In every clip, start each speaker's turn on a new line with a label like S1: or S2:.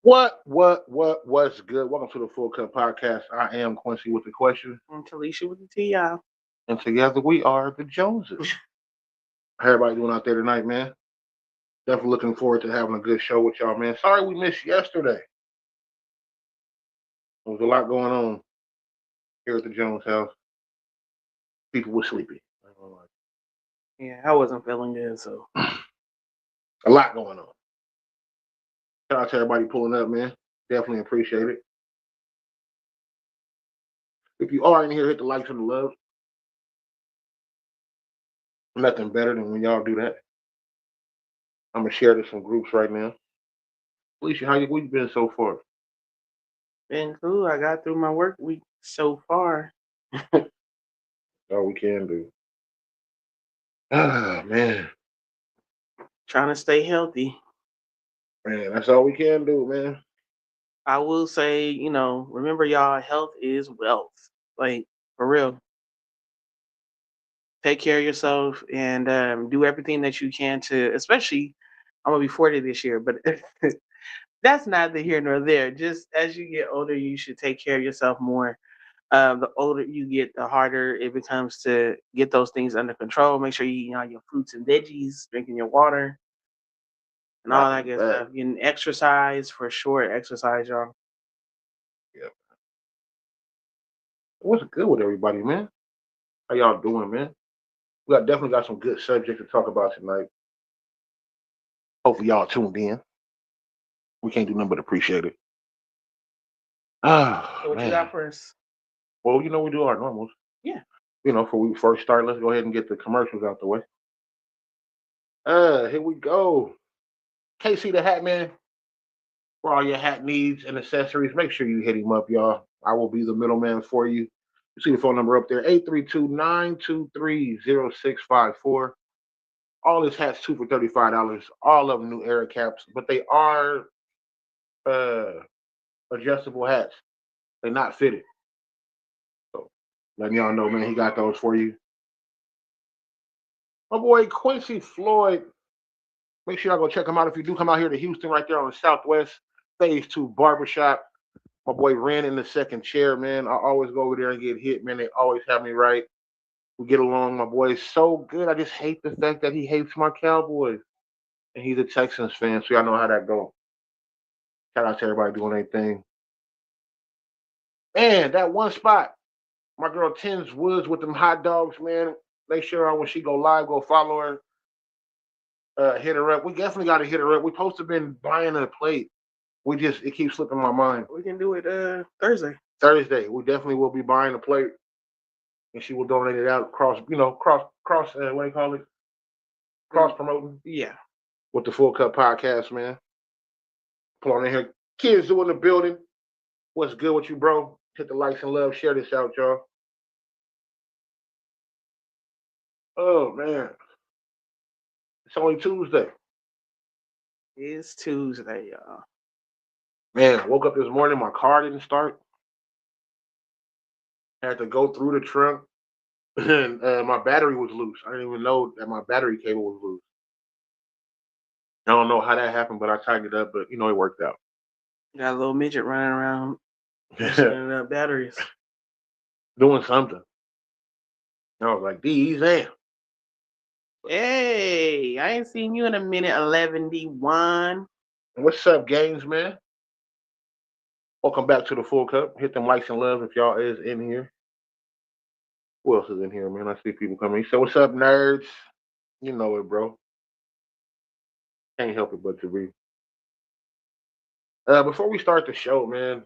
S1: What's good? Welcome to the Full Cup Podcast. I am Quincy with the question,
S2: I'm Telisha with the T, y'all.
S1: and together we are the Joneses. How everybody doing out there tonight, man? Definitely looking forward to having a good show with y'all, man. Sorry we missed yesterday. There was a lot going on here at the Jones house. People were sleepy.
S2: Yeah, I wasn't feeling good, so
S1: A lot going on. Shout out to everybody pulling up, man. Definitely appreciate it. If you are in here, hit the likes and the love. Nothing better than when y'all do that. I'm gonna share this in groups right now. Alicia, how you week been so far?
S2: been cool. I got through my work week so far.
S1: All we can do. Ah, man.
S2: Trying to stay healthy.
S1: Man, that's all we can do, man.
S2: I will say, remember y'all, health is wealth. Like for real. Take care of yourself and do everything that you can to, especially I'm gonna be 40 this year, but that's neither here nor there. Just as you get older, you should take care of yourself more. The older you get, the harder it becomes to get those things under control. Make sure you eat all your fruits and veggies, drinking your water, and all
S1: Rock
S2: that
S1: the
S2: good
S1: back.
S2: stuff. Getting exercise for sure. Exercise, y'all.
S1: Yeah. What's good with everybody, man? How y'all doing, man? Definitely got some good subject to talk about tonight. Hopefully y'all tuned in. We can't do nothing but appreciate it.
S2: So
S1: Ah,
S2: what you
S1: man.
S2: got for us?
S1: Well, we do our normals.
S2: Yeah.
S1: Before we first start, let's go ahead and get the commercials out the way. Here we go. KC the Hat Man. For all your hat needs and accessories, make sure you hit him up, y'all. I will be the middleman for you. You see the phone number up there, 832-923-0654. All his hats, two for $35. All of them new era caps, but they are uh, adjustable hats. They're not fitted. So letting y'all know, man, he got those for you. My boy Quincy Floyd. Make sure y'all go check him out if you do come out here to Houston, right there on the Southwest Phase 2 Barbershop. My boy ran in the second chair, man. I always go over there and get hit, man. They always have me right. We get along. My boy is so good. I just hate the fact that he hates my Cowboys. And he's a Texans fan, so y'all know how that goes. Shout out to everybody doing their thing. Man, that one spot. My girl Tins Woods with them hot dogs, man. Make sure when she go live, go follow her. Hit her up. We definitely got to hit her up. We supposed to been buying a plate. It keeps slipping my mind.
S2: We can do it Thursday.
S1: Thursday, we definitely will be buying a plate, and she will donate it out cross. What do you call it? Cross promoting
S2: Yeah.
S1: with the Full Cup Podcast, man. Pull on in here. Kids doing the building. What's good with you, bro? Hit the likes and love. Share this out, y'all. Oh man, it's only Tuesday.
S2: It's Tuesday, y'all.
S1: Man, I woke up this morning. My car didn't start. I had to go through the trunk, and my battery was loose. I didn't even know that my battery cable was loose. I don't know how that happened, but I tightened it up. But it worked out.
S2: Got a little midget running around loosening up batteries.
S1: Doing something. I was like, these damn.
S2: Hey, I ain't seen you in a minute, 11D1.
S1: What's up, games, man? Welcome back to the Full Cup. Hit them likes and love if y'all is in here. Who else is in here, man? I see people coming. So what's up, nerds? You know it, bro. Can't help it but to be. Before we start the show, man,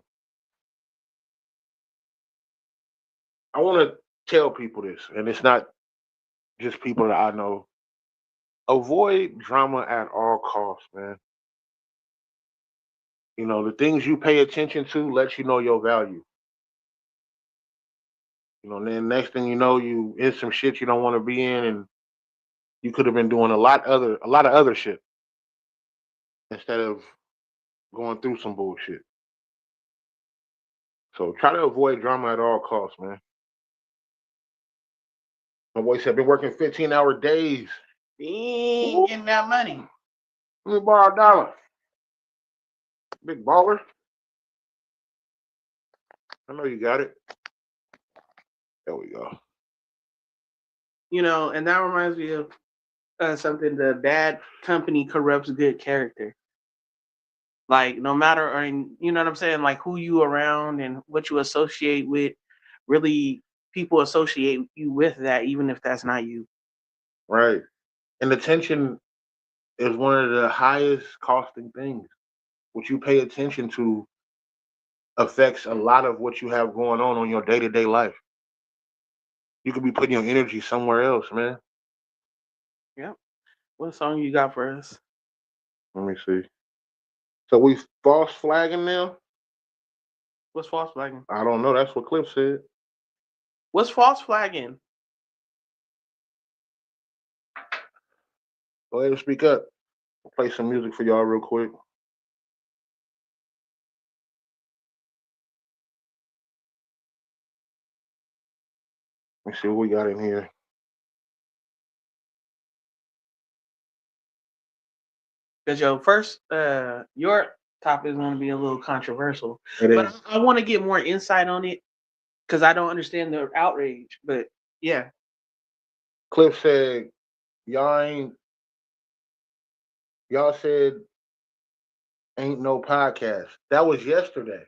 S1: I want to tell people this, and it's not just people that I know. Avoid drama at all costs, man. The things you pay attention to let you know your value. And then next thing you know, you in some shit you don't want to be in, and you could have been doing a lot of other shit instead of going through some bullshit. So try to avoid drama at all costs, man. My boy said been working 15-hour days.
S2: Dang, getting that money.
S1: Let me borrow a dollar. Big baller. I know you got it. There we go.
S2: You know, and that reminds me of something: the bad company corrupts good character. Like, no matter, or you know what I'm saying, like who you around and what you associate with, really, people associate you with that, even if that's not you.
S1: Right. And attention is one of the highest costing things. What you pay attention to affects a lot of what you have going on your day-to-day life. You could be putting your energy somewhere else, man.
S2: Yep. What song you got for us?
S1: Let me see. So we false flagging now?
S2: What's false flagging?
S1: I don't know. That's what Cliff said.
S2: What's false flagging?
S1: Go ahead and speak up. I'll play some music for y'all real quick. Let me see what we got in here.
S2: Because first, your topic is going to be a little controversial,
S1: It
S2: but
S1: is.
S2: I want to get more insight on it because I don't understand the outrage. But yeah,
S1: Cliff said, y'all said ain't no podcast. That was yesterday.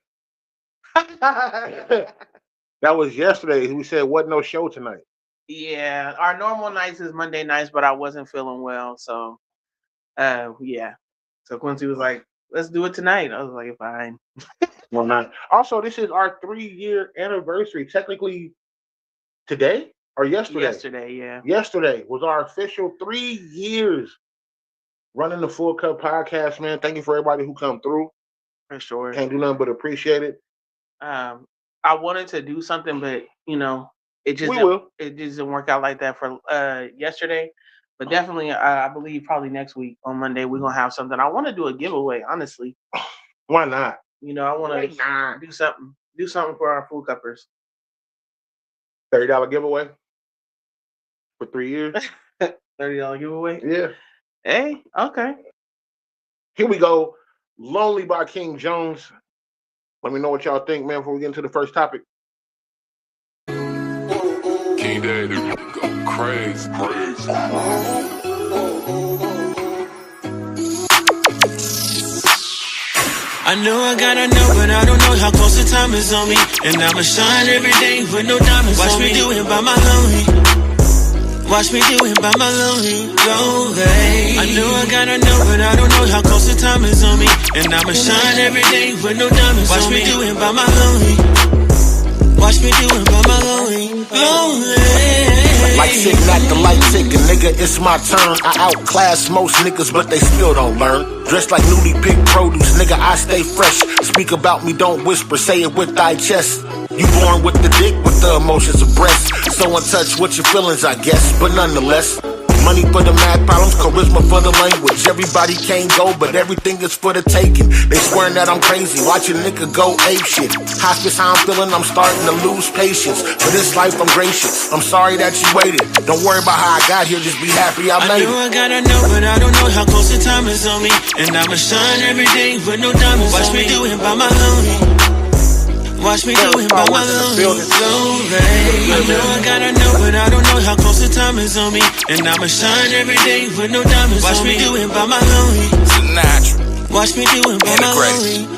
S1: That was yesterday. We said wasn't no show tonight.
S2: Yeah, our normal nights is Monday nights, but I wasn't feeling well, so yeah. So Quincy was like, "Let's do it tonight." I was like, "Fine."
S1: Well, not. Also, this is our 3-year anniversary. Technically, today or yesterday?
S2: Yesterday, yeah.
S1: Yesterday was our official 3 years running the Full Cup podcast, man. Thank you for everybody who come through.
S2: For sure.
S1: Can't do nothing but appreciate it.
S2: I wanted to do something, but you know, it just didn't work out like that for yesterday. But definitely, I believe probably next week on Monday we're gonna have something. I want to do a giveaway, honestly.
S1: Why not?
S2: You know, I want to do something for our Full Cuppers.
S1: $30 giveaway for 3 years.
S2: $30 giveaway.
S1: Yeah.
S2: Hey, okay.
S1: Here we go. Lonely by King Jones. Let me know what y'all think, man, before we get into the first topic.
S3: King Daddy go crazy.
S4: I know I gotta know, but I don't know how close the time is on me. And I'ma shine every day with no diamonds. Watch me do it by my lonely. Watch me do it by my lonely. I know I gotta know, but I don't know how close the time is on me. And I'ma shine every day with no diamonds. Watch me do it by my lonely. Watch me do it by my lonely.
S5: Like sitting at the light ticking, nigga, it's my turn. I outclass most niggas, but they still don't learn. Dressed like newly picked produce, nigga, I stay fresh. Speak about me, don't whisper, say it with thy chest. You born with the dick, with the emotions of breast. So in touch with your feelings, I guess, but nonetheless. Money for the math problems, charisma for the language. Everybody can't go, but everything is for the taking. They swearing that I'm crazy, watch a nigga go ape shit. Hospice, how I'm feeling, I'm starting to lose patience. For this life, I'm gracious. I'm sorry that you waited. Don't worry about how I got here, just be happy I made it.
S4: I know I gotta know, but I don't know how close the time is on me. And I'ma shine every day with no diamonds. Watch me do it by my lonely. Watch me do it by my lonely. I know I gotta know, but I don't know how close the time is on me. And I'ma shine every day with no diamonds. Watch me do it by my lonely.
S3: It's a natural.
S4: Watch me do it by my lonely.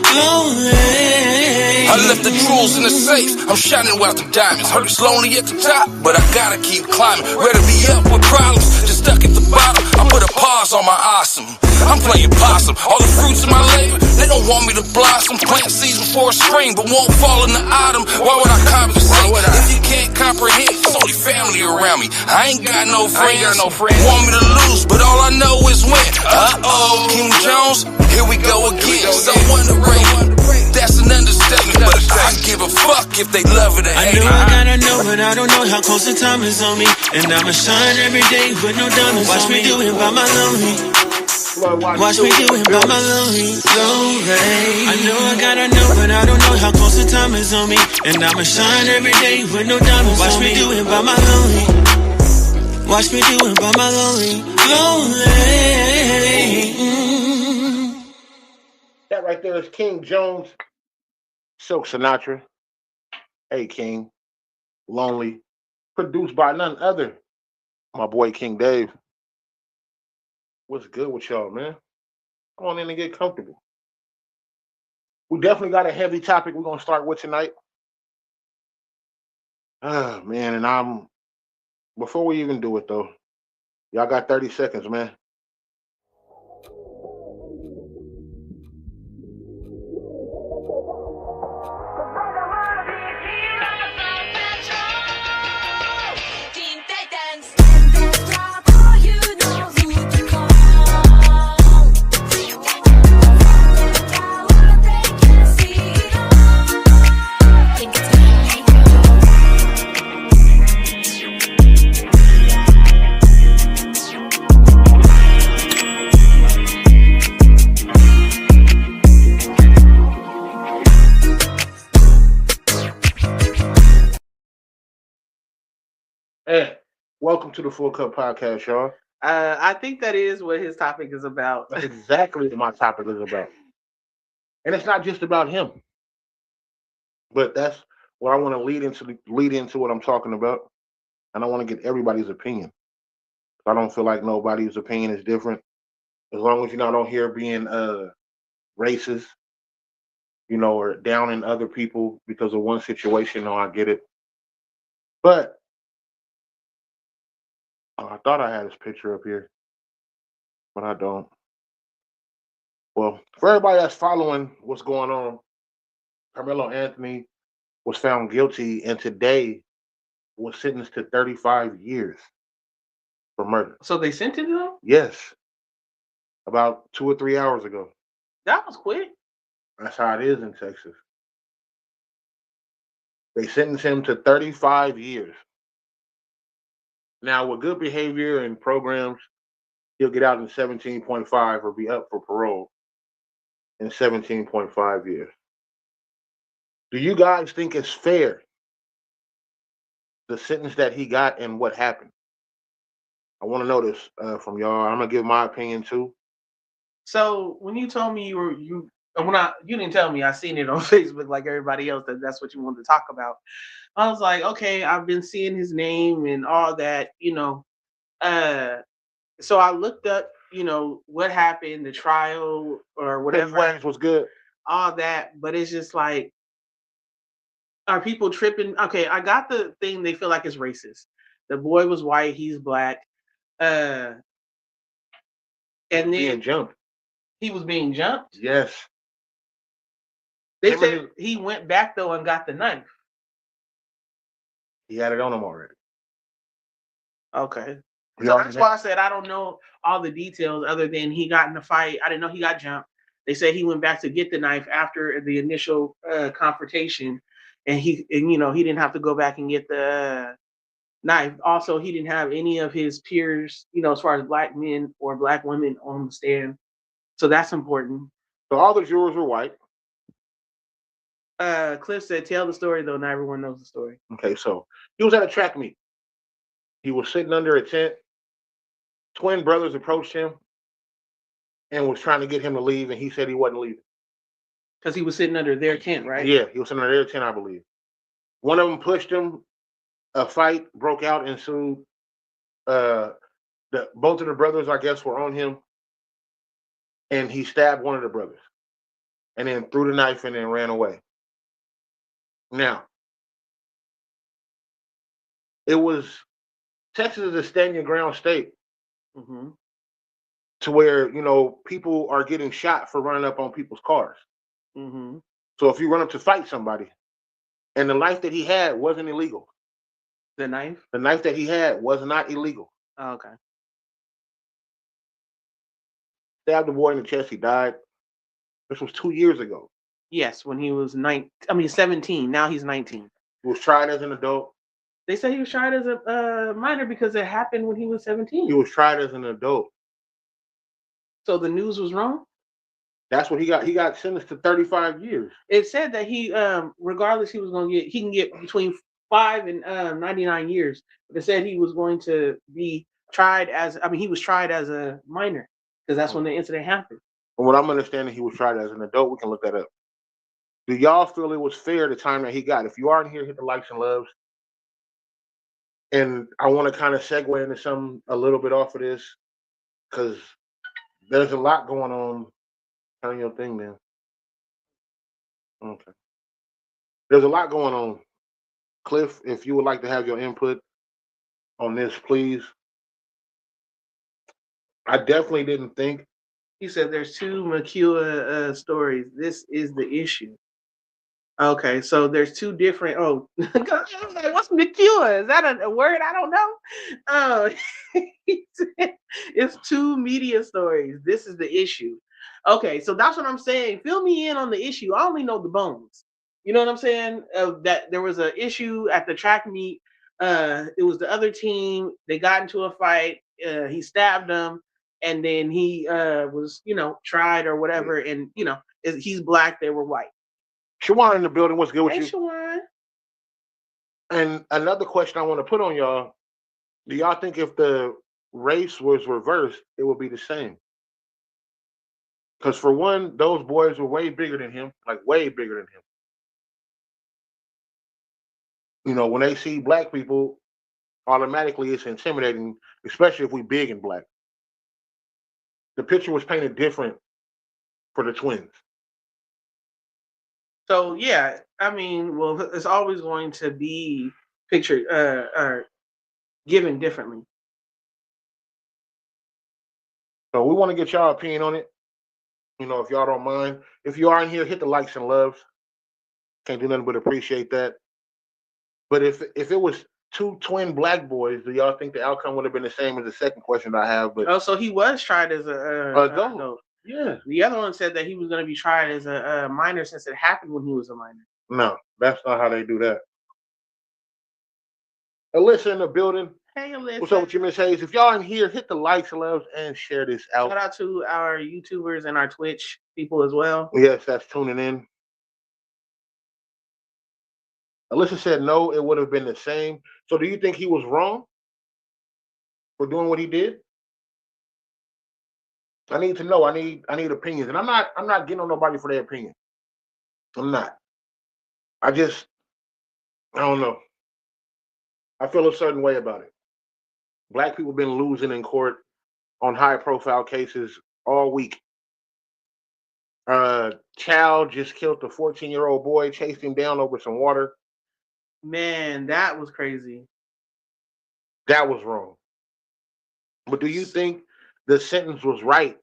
S3: I left the jewels in the safe. I'm shining without the diamonds. Heard it's lonely at the top, but I gotta keep climbing. Rather be up with problems, just stuck at the bottom. I put a pause on my awesome. I'm playing possum. All the fruits of my labor, they don't want me to blossom. Plant seeds before spring, but won't fall in the autumn. Why would I compensate? If you can't comprehend, it's only family around me. I ain't got no friends. Want me to lose, but all I know is win. King Jones, here we go again. So underrated, that's an understatement. But I give a fuck if they love it or
S4: I
S3: hate
S4: know
S3: it.
S4: I gotta know, but I don't know how close the time is on me. And I'ma shine every day with no diamonds. Watch me do it by my lonely. Watch me do it by my lonely. I know I gotta know, but I don't know how close the time is on me. And I'ma shine every day with no diamonds. Watch me do it by my lonely. Watch me do it by my lonely.
S1: That right there is King Jones, Silk Sinatra. Hey King, Lonely. Produced by none other. My boy King Dave. What's good with y'all, man? Come on in and get comfortable. We definitely got a heavy topic we're gonna start with tonight. Man, and before we even do it though, y'all got 30 seconds, man. Hey, welcome to the Full Cup Podcast, y'all.
S2: I think that is what his topic is about.
S1: That's exactly what my topic is about. And it's not just about him. But that's what I want to lead into what I'm talking about. And I want to get everybody's opinion. I don't feel like nobody's opinion is different. As long as you're not on here being racist, or downing other people because of one situation, no, I get it. But I thought I had his picture up here, but I don't. Well, for everybody that's following what's going on, Carmelo Anthony was found guilty and today was sentenced to 35 years for murder.
S2: So they sentenced him?
S1: Yes. About 2 or 3 hours ago.
S2: That was quick.
S1: That's how it is in Texas. They sentenced him to 35 years. Now, with good behavior and programs, he'll get out in 17.5 or be up for parole in 17.5 years. Do you guys think it's fair, the sentence that he got and what happened? I want to know this from y'all. I'm gonna give my opinion too.
S2: So when you told me you didn't tell me, I seen it on Facebook like everybody else that's what you wanted to talk about. I was like, okay, I've been seeing his name and all that, so I looked up, what happened, the trial or whatever.
S1: His was good.
S2: All that, but it's just like, are people tripping? Okay, I got the thing. They feel like it's racist. The boy was white, he's black, and then
S1: being jumped.
S2: He was being jumped.
S1: Yes.
S2: They said he went back though and got the knife.
S1: He had it on him already.
S2: Okay. So that's why I said I don't know all the details other than he got in a fight. I didn't know he got jumped. They said he went back to get the knife after the initial confrontation, and he didn't have to go back and get the knife. Also, he didn't have any of his peers, as far as black men or black women on the stand. So that's important.
S1: So all the jurors were white.
S2: Cliff said, "Tell the story though. Not everyone knows the story."
S1: Okay, so he was at a track meet. He was sitting under a tent. Twin brothers approached him and was trying to get him to leave, and he said he wasn't leaving.
S2: Because he was sitting under their tent, right?
S1: Yeah, he was sitting under their tent, I believe. One of them pushed him. A fight broke out, ensued. Both of the brothers, I guess, were on him, and he stabbed one of the brothers, and then threw the knife and then ran away. Now, Texas is a stand your ground state.
S2: Mm-hmm.
S1: To where, people are getting shot for running up on people's cars.
S2: Mm-hmm.
S1: So if you run up to fight somebody, and the knife that he had wasn't illegal.
S2: The knife?
S1: The knife that he had was not illegal.
S2: Oh, okay.
S1: Stabbed the boy in the chest, he died. This was 2 years ago.
S2: Yes, when he was 17. Now he's 19.
S1: He was tried as an adult.
S2: They say he was tried as a minor because it happened when he was 17.
S1: He was tried as an adult.
S2: So the news was wrong?
S1: That's what he got. He got sentenced to 35 years.
S2: It said that he, regardless, he can get between 5 and 99 years. But it said he was going to be tried he was tried as a minor because that's when the incident happened.
S1: From what I'm understanding, he was tried as an adult. We can look that up. Do y'all feel it was fair the time that he got? If you aren't here, hit the likes and loves. And I want to kind of segue into something a little bit off of this because there's a lot going on. Turn your thing then. Okay. There's a lot going on. Cliff, if you would like to have your input on this, please. I definitely didn't think.
S2: He said there's two McCure stories. This is the issue. Okay, so there's two different. Oh, what's McCure? Is that a word I don't know? Oh, it's two media stories. This is the issue. Okay, so that's what I'm saying. Fill me in on the issue. I only know the bones. You know what I'm saying? That there was an issue at the track meet. It was the other team. They got into a fight. He stabbed them, and then he was, tried or whatever. And he's black. They were white.
S1: Shawan in the building. What's good with
S2: Hey,
S1: you?
S2: Shawan.
S1: And another question I want to put on y'all: do y'all think if the race was reversed, it would be the same? Because for one, those boys were way bigger than him, like way bigger than him. When they see black people, automatically it's intimidating, especially if we big and black. The picture was painted different for the twins.
S2: So yeah, I mean, well, it's always going to be pictured given differently.
S1: So we want to get y'all opinion on it. If y'all don't mind. If you are in here, hit the likes and loves. Can't do nothing but appreciate that. But if it was two twin black boys, do y'all think the outcome would have been the same as the second question I have? But
S2: so he was tried as a adult.
S1: Yeah.
S2: The other one said that he was going to be tried as a minor since it happened when he was a minor.
S1: No, that's not how they do that. Alyssa in the building.
S2: Hey, Alyssa.
S1: What's up with you, Miss Hayes? If y'all in here, hit the likes and loves and share this out.
S2: Shout out to our YouTubers and our Twitch people as well.
S1: Yes, that's tuning in. Alyssa said no, it would have been the same. So do you think he was wrong for doing what he did? I need to know. I need opinions. And I'm not getting on nobody for their opinion. I'm not. I don't know. I feel a certain way about it. Black people been losing in court on high profile cases all week. Child just killed a 14-year-old boy, chased him down over some water.
S2: Man, that was crazy.
S1: That was wrong. But do you think the sentence was right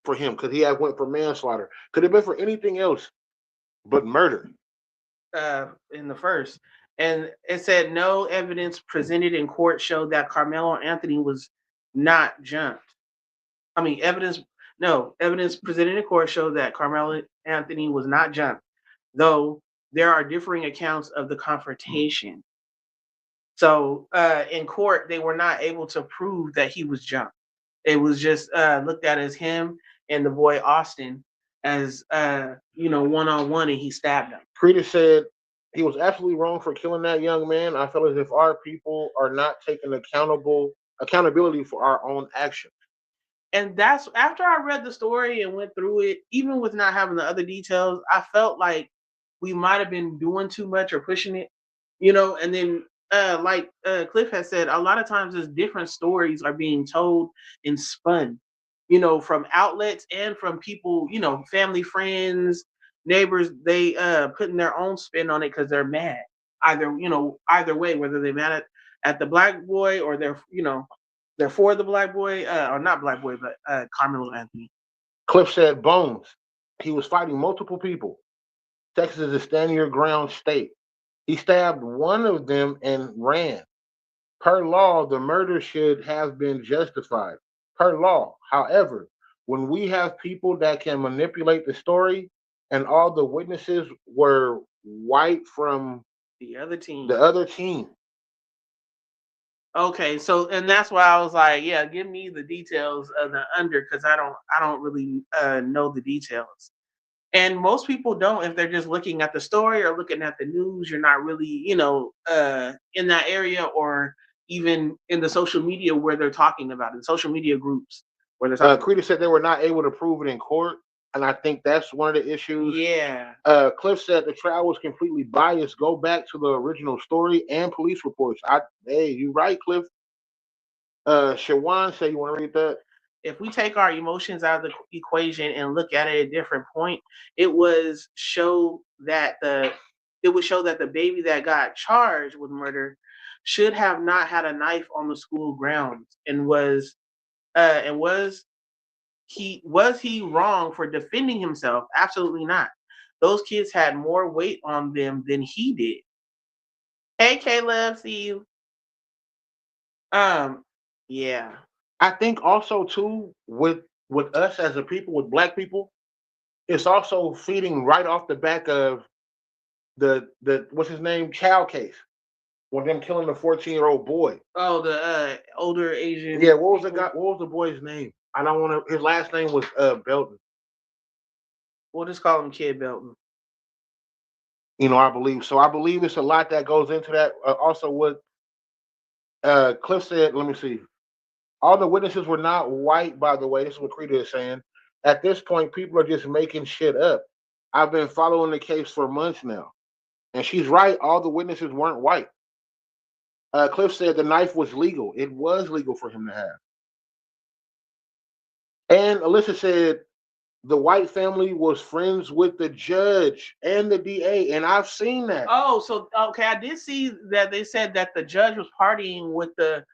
S1: for him? Because he had went for manslaughter. Could have been for anything else but murder.
S2: In the first. And it said no evidence presented in court showed that Carmelo Anthony was not jumped. I mean, evidence presented in court showed that Carmelo Anthony was not jumped, though there are differing accounts of the confrontation. So in court, they were not able to prove that he was jumped. It was just looked at as him and the boy Austin as one-on-one, and he stabbed him.
S1: Creta said he was absolutely wrong for killing that young man. I feel as if our people are not taking accountability for our own actions.
S2: And that's after I read the story and went through it, even with not having the other details, I felt like we might have been doing too much or pushing it, and then like Cliff has said, a lot of times there's different stories are being told and spun, from outlets and from people, family, friends, neighbors. They putting their own spin on it because they're mad. Either way, whether they're mad at the black boy or they're for the black boy, or not black boy, but Carmelo Anthony.
S1: Cliff said bones. He was fighting multiple people. Texas is a stand your ground state. He stabbed one of them and ran. Per law, the murder should have been justified. Per law. However, when we have people that can manipulate the story and all the witnesses were white from
S2: the other team. Okay, so and that's why I was like, yeah, give me the details of the under because I don't really know the details. And most people don't if they're just looking at the story or looking at the news. You're not really, in that area or even in the social media where they're talking about it, social media groups. What they're talking
S1: Creta said they were not able to prove it in court, and I think that's one of the issues.
S2: Yeah.
S1: Cliff said the trial was completely biased. Go back to the original story and police reports. Hey, you right, Cliff. Shawan said, you want to read that?
S2: If we take our emotions out of the equation and look at it at a different point, it would show that the baby that got charged with murder should have not had a knife on the school grounds, and was he wrong for defending himself? Absolutely not. Those kids had more weight on them than he did. Hey, Caleb, see you. Yeah.
S1: I think also too with us as a people, with black people, it's also feeding right off the back of the what's his name, child case, with them killing the 14-year-old boy.
S2: Oh, the older Asian.
S1: Yeah, what was the boy's name? I don't want to. His last name was Belton.
S2: We'll just call him Kid Belton.
S1: I believe so. I believe it's a lot that goes into that. Also, what Cliff said. Let me see. All the witnesses were not white, by the way. This is what Creta is saying. At this point, people are just making shit up. I've been following the case for months now. And she's right. All the witnesses weren't white. Cliff said the knife was legal. It was legal for him to have. And Alyssa said the white family was friends with the judge and the DA. And I've seen that.
S2: Oh, so, okay. I did see that they said that the judge was partying with the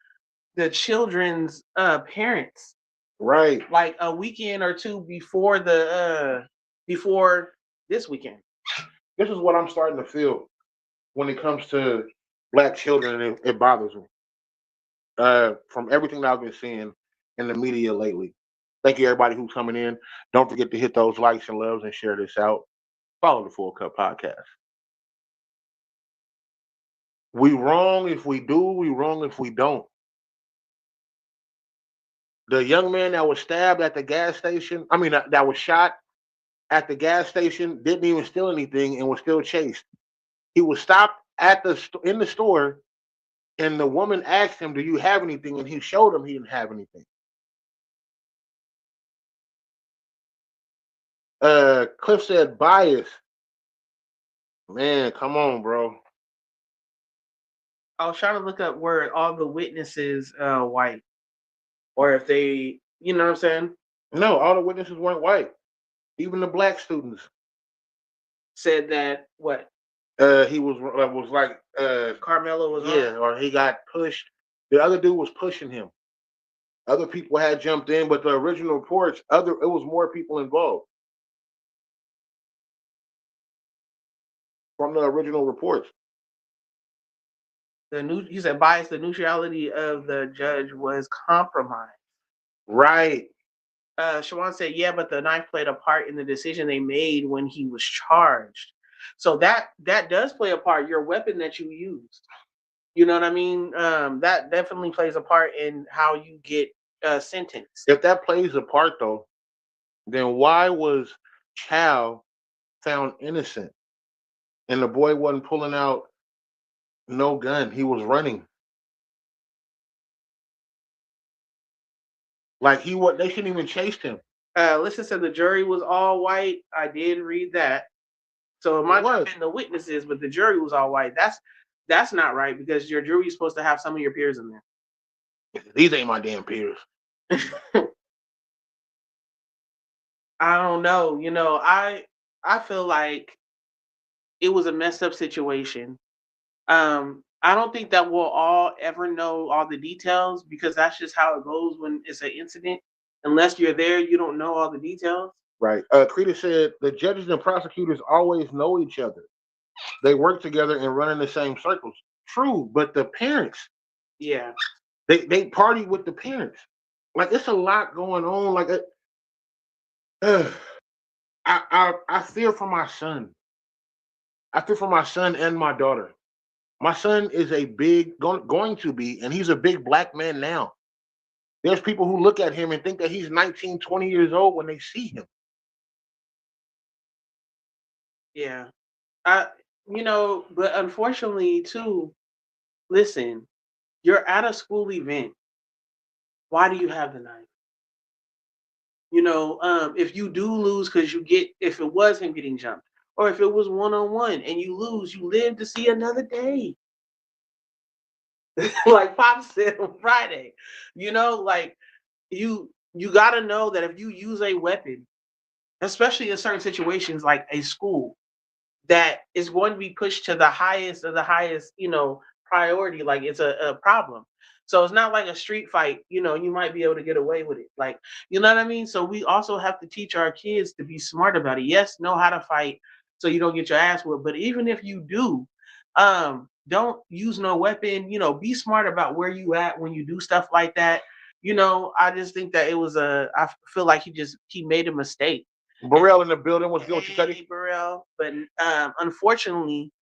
S2: children's parents,
S1: right,
S2: like a weekend or two before this weekend.
S1: This is what I'm starting to feel when it comes to black children, and it bothers me. From everything that I've been seeing in the media lately. Thank you, everybody who's coming in. Don't forget to hit those likes and loves and share this out. Follow the Full Cup Podcast. We wrong if we do. We wrong if we don't. The young man that was stabbed at the gas station, that was shot at the gas station, didn't even steal anything and was still chased. He was stopped in the store, and the woman asked him, "Do you have anything?" And he showed him he didn't have anything. Cliff said bias. Man, come on, bro.
S2: I was trying to look up where all the witnesses white, or if they, you know what I'm saying?
S1: No, all the witnesses weren't white. Even the black students
S2: said that what?
S1: He was like
S2: Carmelo was
S1: on. Or he got pushed. The other dude was pushing him. Other people had jumped in, but the original reports, it was more people involved from the original reports.
S2: He said bias, the neutrality of the judge was compromised.
S1: Right.
S2: Shawan said, yeah, but the knife played a part in the decision they made when he was charged. So that does play a part. Your weapon that you used, you know what I mean? That definitely plays a part in how you get sentenced.
S1: If that plays a part, though, then why was Chow found innocent and the boy wasn't pulling out no gun? He was running. Like they shouldn't even chased him.
S2: Listen, said the jury was all white. I did read that. So it might not have been the witnesses, but the jury was all white. That's not right, because your jury is supposed to have some of your peers in there.
S1: These ain't my damn peers.
S2: I don't know. I feel like it was a messed up situation. I don't think that we'll all ever know all the details, because that's just how it goes when it's an incident. Unless you're there, you don't know all the details.
S1: Right. Creta said the judges and prosecutors always know each other. They work together and run in the same circles. True, but the parents,
S2: yeah,
S1: they party with the parents. Like, it's a lot going on. Like, I fear for my son. I fear for my son and my daughter. My son is going to be, and he's a big black man now. There's people who look at him and think that he's 19, 20 years old when they see him.
S2: Yeah. But unfortunately too, listen, you're at a school event. Why do you have the knife? If you do lose because if it was him getting jumped, or if it was 1-on-1 and you lose, you live to see another day. Like Pop said on Friday, like you got to know that if you use a weapon, especially in certain situations like a school, that is going to be pushed to the highest of the highest, priority. Like it's a problem. So it's not like a street fight, you might be able to get away with it. Like, you know what I mean? So we also have to teach our kids to be smart about it. Yes, know how to fight so you don't get your ass whipped. But even if you do, don't use no weapon, be smart about where you at when you do stuff like that. I just think that I feel like he made a mistake.
S1: Burrell in the building. What's good with you, Teddy?
S2: Burrell. But unfortunately,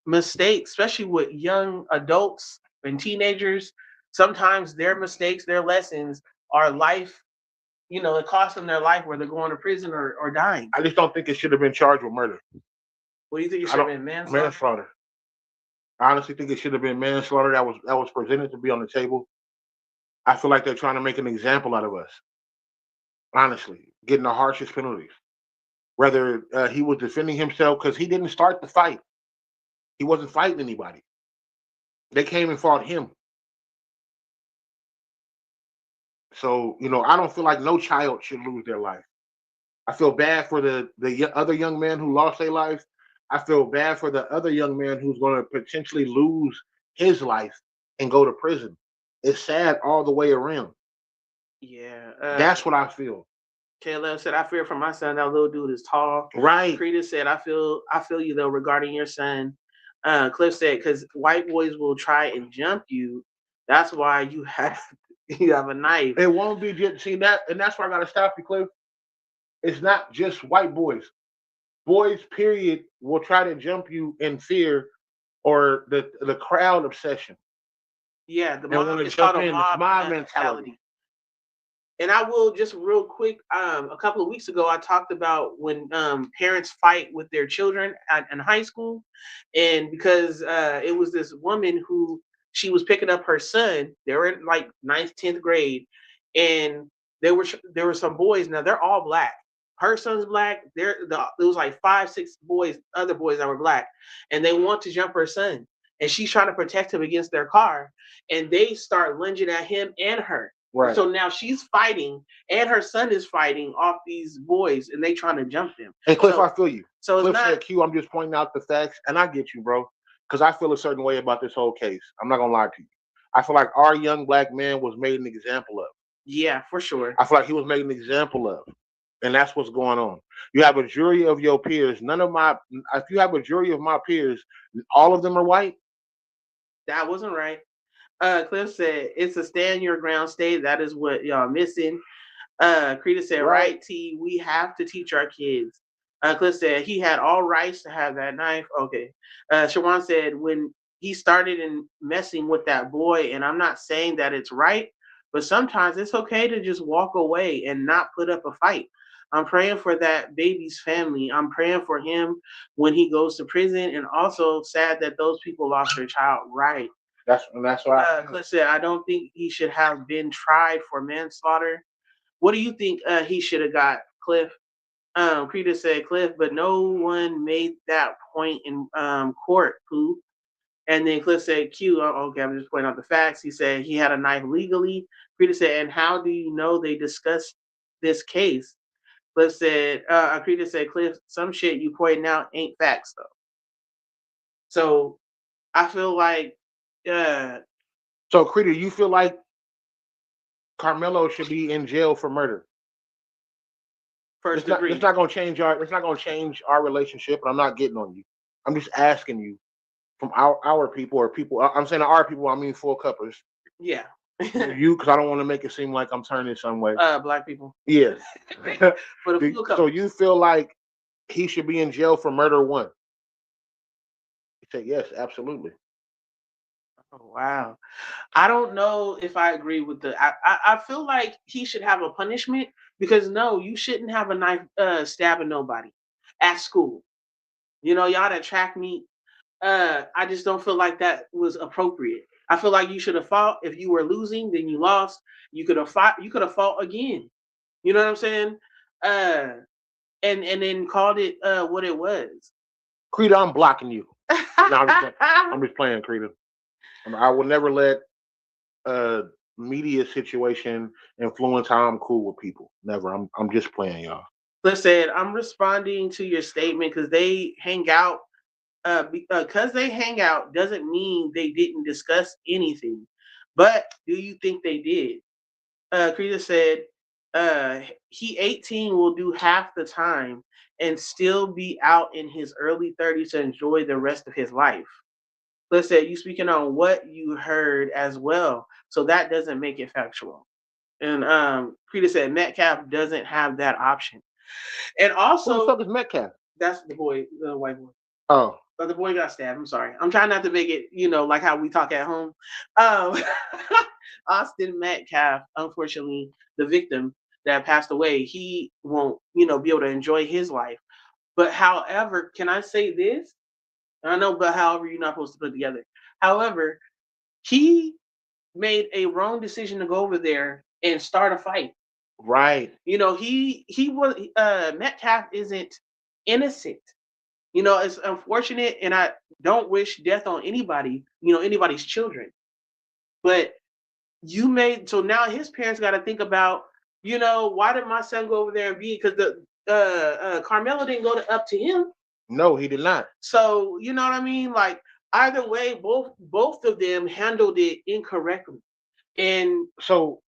S2: mistakes, especially with young adults and teenagers, sometimes their mistakes, their lessons are life. It costs them their life where they're going to prison or dying.
S1: I just don't think it should have been charged with murder.
S2: What do you think it should have been?
S1: Manslaughter. I honestly think it should have been manslaughter. That was presented to be on the table. I feel like they're trying to make an example out of us. Honestly, getting the harshest penalties. Whether he was defending himself because he didn't start the fight. He wasn't fighting anybody. They came and fought him. So, I don't feel like no child should lose their life. I feel bad for the other young man who lost their life. I feel bad for the other young man who's going to potentially lose his life and go to prison. It's sad all the way around.
S2: Yeah.
S1: That's what I feel.
S2: Caleb said, I fear for my son. That little dude is tall.
S1: Right.
S2: Frida said, I feel you though regarding your son. Cliff said, because white boys will try and jump you. That's why you have a knife.
S1: It won't be just that, and that's why I gotta stop you, Cliff. It's not just white boys. Boys, period, will try to jump you in fear or the crowd obsession.
S2: Yeah, it's called a mob mentality. And I will just real quick, a couple of weeks ago, I talked about when parents fight with their children in high school. And because it was this woman who she was picking up her son, they were in like 9th, 10th grade. And there were some boys, now they're all black. Her son's black. There was like 5, 6 boys, other boys that were black. And they want to jump her son. And she's trying to protect him against their car. And they start lunging at him and her. Right. So now she's fighting, and her son is fighting off these boys, and they trying to jump them.
S1: And Cliff, I feel you.
S2: So
S1: Cliff said, Q, I'm just pointing out the facts, and I get you, bro, because I feel a certain way about this whole case. I'm not gonna lie to you. I feel like our young black man was made an example of.
S2: Yeah, for sure.
S1: I feel like he was made an example of, and that's what's going on. You have a jury of your peers. If you have a jury of my peers, all of them are white.
S2: That wasn't right. Cliff said, it's a stand your ground state. That is what y'all missing. Creta said, right, T, we have to teach our kids. Cliff said, he had all rights to have that knife. Okay. Shawan said, when he started in messing with that boy, and I'm not saying that it's right, but sometimes it's okay to just walk away and not put up a fight. I'm praying for that baby's family. I'm praying for him when he goes to prison, and also sad that those people lost their child. Right.
S1: That's why.
S2: Cliff said, I don't think he should have been tried for manslaughter. What do you think he should have got, Cliff? Creta said, Cliff, but no one made that point in court, Pooh. And then Cliff said, Q, okay, I'm just pointing out the facts. He said he had a knife legally. Creta said, and how do you know they discussed this case? Cliff said, Creta said, Cliff, some shit you pointing out ain't facts, though. So I feel like,
S1: so Creta, you feel like Carmelo should be in jail for murder?
S2: First degree.
S1: It's not going to change our relationship, and I'm not getting on you. I'm just asking you from our people or people. I'm saying our people. I mean full cuppers.
S2: Yeah.
S1: You, because I don't want to make it seem like I'm turning some way.
S2: Black people.
S1: Yeah.
S2: So
S1: you feel like he should be in jail for murder one? He said yes, absolutely.
S2: Oh, wow. I don't know if I agree with I feel like he should have a punishment because no, you shouldn't have a knife stabbing nobody at school. Y'all that track meet, I just don't feel like that was appropriate. I feel like you should have fought. If you were losing, then you lost. You could have fought. You could have fought again. You know what I'm saying? Uh, and then called it what it was.
S1: Creed, I'm blocking you. No, I'm just playing, Creed. I will never let a media situation influence how I'm cool with people. Never. I'm just playing, y'all.
S2: Listen, I'm responding to your statement because they hang out. Because they hang out doesn't mean they didn't discuss anything. But do you think they did? Krita said, he 18 will do half the time and still be out in his early 30s to enjoy the rest of his life. Let's say you speaking on what you heard as well. So that doesn't make it factual. And Krita said Metcalf doesn't have that option. And
S1: Who the
S2: also,
S1: fuck is Metcalf?
S2: that's the boy, the white boy.
S1: Oh.
S2: But the boy got stabbed. I'm sorry. I'm trying not to make it, like how we talk at home. Austin Metcalf, unfortunately, the victim that passed away, he won't, be able to enjoy his life. But however, can I say this? I know, but however, you're not supposed to put it together. However, he made a wrong decision to go over there and start a fight.
S1: Right.
S2: He was Metcalf isn't innocent. It's unfortunate, and I don't wish death on anybody, anybody's children. But so now his parents got to think about, why did my son go over there and be? Because the Carmelo didn't go up to him.
S1: No, he did not.
S2: So you know what I mean? Like either way, both of them handled it incorrectly. And
S1: so,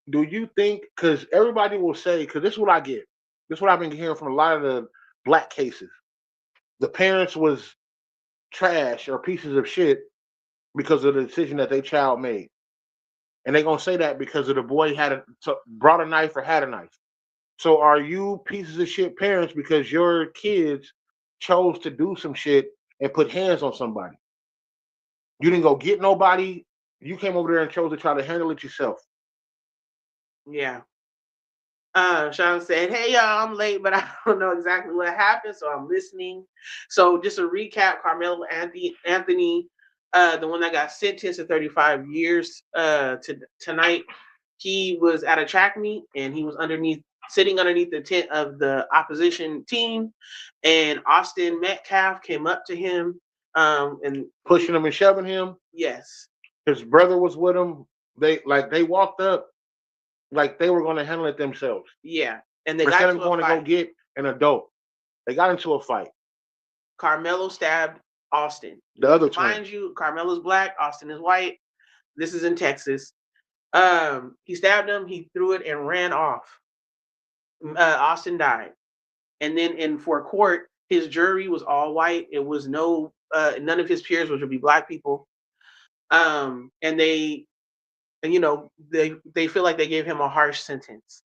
S1: do you think? Because everybody will say, because this is what I get. This is what I've been hearing from a lot of the black cases. The parents was trash or pieces of shit because of the decision that their child made, and they're gonna say that because of the boy brought a knife or had a knife. So, are you pieces of shit parents because your kids chose to do some shit and put hands on somebody? You didn't go get nobody. You came over there and chose to try to handle it yourself.
S2: Yeah. Sean said, "Hey y'all, I'm late, but I don't know exactly what happened, so I'm listening." So just a recap: Carmelo Anthony, the one that got sentenced to 35 years tonight. He was at a track meet and he was sitting underneath the tent of the opposition team, and Austin Metcalf came up to him and
S1: pushing him and shoving him.
S2: Yes.
S1: His brother was with him. They walked up like they were going to handle it themselves.
S2: Yeah. And they
S1: instead of going to go get an adult, they got into a fight.
S2: Carmelo stabbed Austin.
S1: The other twin.
S2: Mind you, Carmelo's black, Austin is white. This is in Texas. He stabbed him, he threw it and ran off. Austin died. And then for court, his jury was all white. It was none of his peers, which would be black people. And they feel like they gave him a harsh sentence.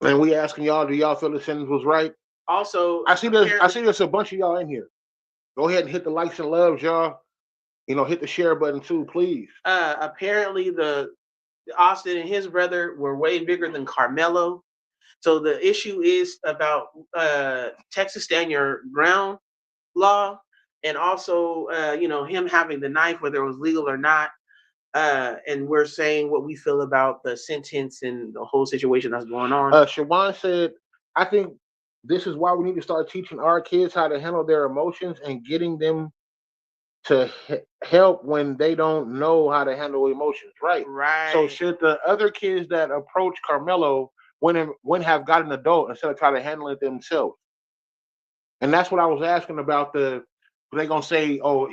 S1: And we asking y'all, do y'all feel the sentence was right?
S2: Also,
S1: I see there's a bunch of y'all in here. Go ahead and hit the likes and loves, y'all. Hit the share button too, please.
S2: Apparently, the Austin and his brother were way bigger than Carmelo. So the issue is about Texas stand your ground law, and also him having the knife, whether it was legal or not. And we're saying what we feel about the sentence and the whole situation that's going on.
S1: Shawan said, I think this is why we need to start teaching our kids how to handle their emotions and getting them to help when they don't know how to handle emotions. Right. So should the other kids that approach Carmelo when have got an adult instead of trying to handle it themselves? And that's what I was asking about. They're gonna say, oh,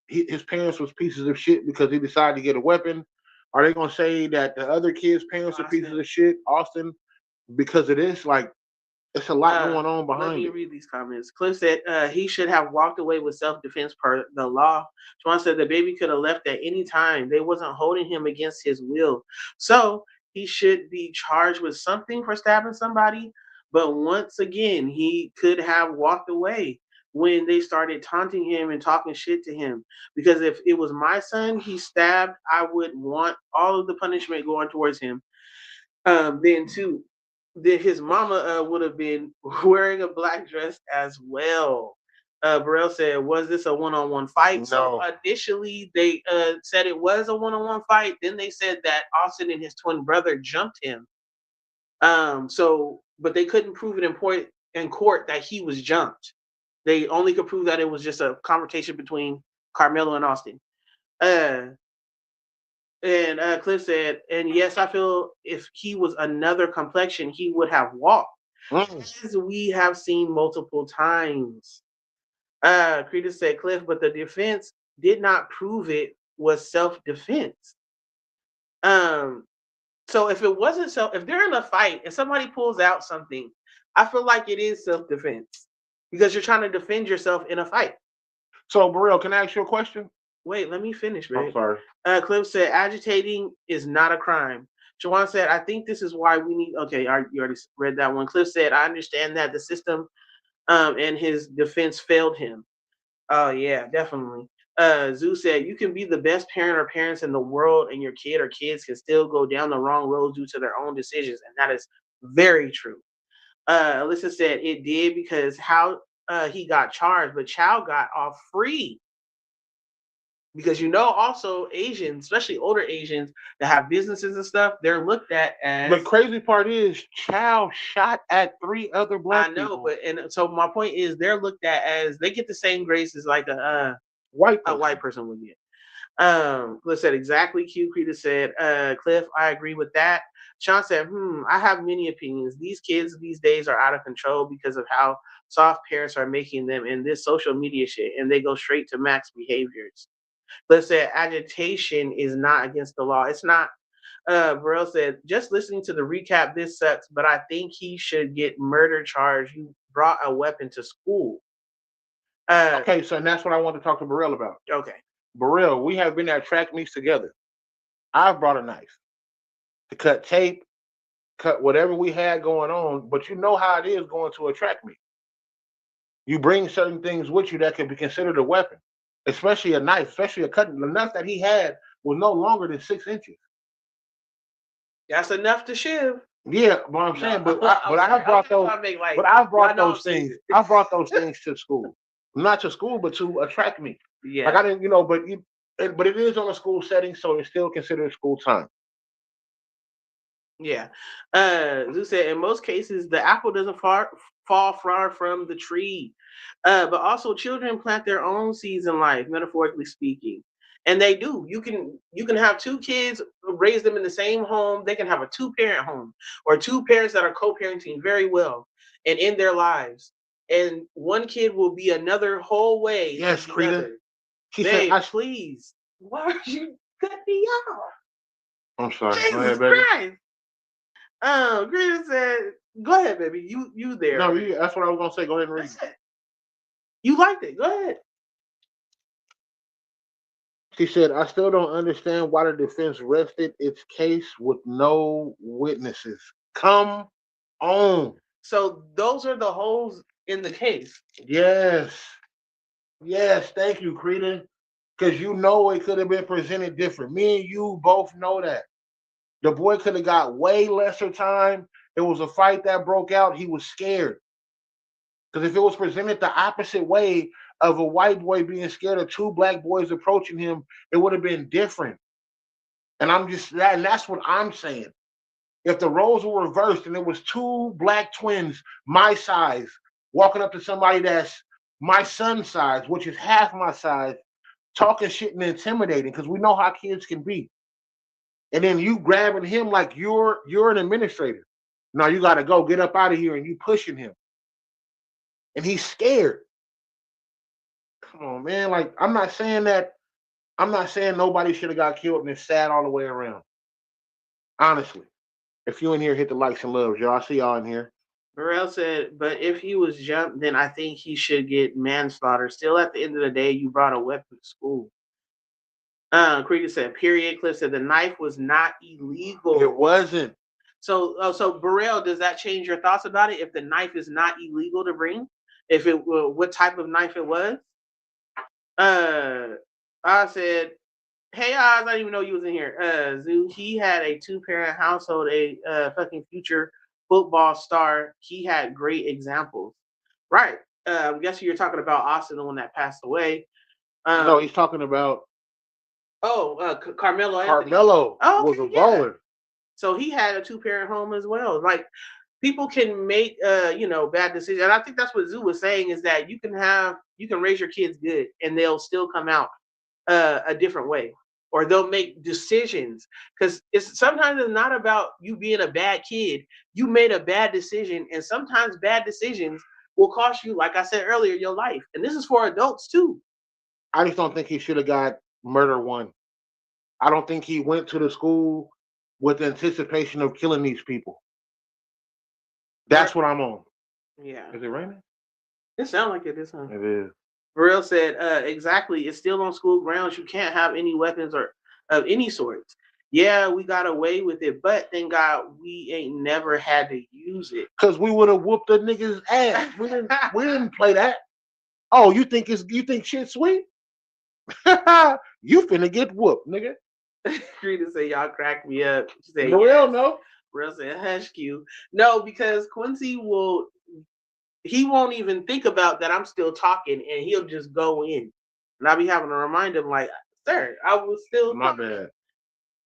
S1: his parents was pieces of shit because he decided to get a weapon. Are they gonna say that the other kids' parents are pieces of shit, Austin, because of this? Like, it's a lot going on behind it.
S2: Let me read these comments. Cliff said he should have walked away with self-defense per the law. Juan said the baby could have left at any time. They wasn't holding him against his will. So he should be charged with something for stabbing somebody. But once again, he could have walked away when they started taunting him and talking shit to him. Because if it was my son he stabbed, I would want all of the punishment going towards him. Then too, his mama would have been wearing a black dress as well. Burrell said, was this a one-on-one fight?
S1: No.
S2: So initially they said it was a one-on-one fight. Then they said that Austin and his twin brother jumped him. But they couldn't prove it in court that he was jumped. They only could prove that it was just a confrontation between Carmelo and Austin. And Cliff said, and yes, I feel if he was another complexion, he would have walked. As we have seen multiple times. Creta said, Cliff, but the defense did not prove it was self-defense. So if it wasn't if they're in a fight and somebody pulls out something, I feel like it is self-defense because you're trying to defend yourself in a fight.
S1: So, Burrell, can I ask you a question?
S2: Wait, let me finish, man.
S1: I'm sorry.
S2: Cliff said, agitating is not a crime. Jawan said, I think this is why we need. Okay, you already read that one. Cliff said, I understand that the system and his defense failed him. Oh, yeah, definitely. Zoo said, you can be the best parent or parents in the world, and your kid or kids can still go down the wrong road due to their own decisions. And that is very true. Alyssa said, it did because how he got charged, but Chow got off free. Because also Asians, especially older Asians that have businesses and stuff, they're looked at as.
S1: The crazy part is Chow shot at 3 other black people.
S2: I know, but so my point is they're looked at as they get the same grace as like a
S1: white
S2: person would get. Cliff said exactly. Q Creta said, Cliff, I agree with that. Sean said, I have many opinions. These kids these days are out of control because of how soft parents are making them in this social media shit, and they go straight to max behaviors. Let's say agitation is not against the law. It's not. Burrell said, just listening to the recap, this sucks, but I think he should get murder charged. You brought a weapon to school.
S1: Okay, so that's what I want to talk to Burrell about.
S2: Okay.
S1: Burrell, we have been at track meets together. I've brought a knife to cut tape, cut whatever we had going on, but you know how it is going to a track meet. You bring certain things with you that can be considered a weapon. Especially a knife, especially a cutting. The knife that he had was no longer than 6 inches.
S2: That's enough to shiv.
S1: Yeah, but I'm saying, but I've brought those. But I've brought those things. I brought those things to school, not to school, but to a track meet.
S2: Yeah,
S1: like I didn't, but it is on a school setting, so it's still considered school time.
S2: Yeah, Zoo said in most cases the apple doesn't fall far from the tree. But also children plant their own seeds in life, metaphorically speaking. And they do. You can have 2 kids, raise them in the same home. They can have a 2-parent home or 2 parents that are co-parenting very well and in their lives. And one kid will be another whole way.
S1: Yes, Creta.
S2: Please. Why are you cutting me off?
S1: I'm sorry.
S2: Jesus
S1: Go ahead, baby.
S2: Christ. Creta said, go ahead, baby. You there.
S1: No, that's what I was going to say. Go ahead and read it.
S2: You liked it. Go ahead.
S1: She said, I still don't understand why the defense rested its case with no witnesses. Come on.
S2: So those are the holes in the case.
S1: Yes. Yes, thank you, Creta. Because it could have been presented different. Me and you both know that. The boy could have got way lesser time. It was a fight that broke out. He was scared. Because if it was presented the opposite way of a white boy being scared of 2 black boys approaching him, it would have been different. And that's what I'm saying. If the roles were reversed and it was 2 black twins, my size, walking up to somebody that's my son's size, which is half my size, talking shit and intimidating, because we know how kids can be. And then you grabbing him like you're an administrator. Now you got to go, get up out of here, and you pushing him. And he's scared. Come on, man. Like, I'm not saying nobody should have got killed and it's sad all the way around. Honestly. If you in here, hit the likes and loves, y'all. I see y'all in here.
S2: Burrell said, but if he was jumped, then I think he should get manslaughter. Still, at the end of the day, you brought a weapon to school. Krieger said, period. Cliff said the knife was not illegal.
S1: It wasn't.
S2: So Burrell, does that change your thoughts about it? If the knife is not illegal to bring? If it what type of knife it was? I said, hey, Oz, I didn't even know you was in here. Zoo, he had a 2-parent household, a fucking future football star. He had great examples. Right. I'm guessing you're talking about Austin, the one that passed away.
S1: No, he's talking about
S2: Carmelo.
S1: Carmelo was a baller.
S2: So he had a 2-parent home as well. Like people can make bad decisions. And I think that's what Zoo was saying is that you can raise your kids good and they'll still come out a different way. Or they'll make decisions because sometimes it's not about you being a bad kid. You made a bad decision, and sometimes bad decisions will cost you, like I said earlier, your life. And this is for adults too.
S1: I just don't think he should have got murder one. I don't think he went to the school with anticipation of killing these people. That's what I'm on.
S2: Yeah.
S1: Is it raining?
S2: It sounds like it is, huh?
S1: It is.
S2: Burrell said, exactly, it's still on school grounds. You can't have any weapons or of any sorts. Yeah, we got away with it, but thank God we ain't never had to use it.
S1: Cause we would have whooped the nigga's ass. We didn't play that. Oh, you think shit's sweet? You finna get whooped, nigga.
S2: Rita said, y'all crack me up. She said,
S1: Burrell, no.
S2: Burrell said, hush Q. No, because Quincy he won't even think about that I'm still talking and he'll just go in. And I'll be having to remind him, like, sir, I was still
S1: My
S2: talking.
S1: bad.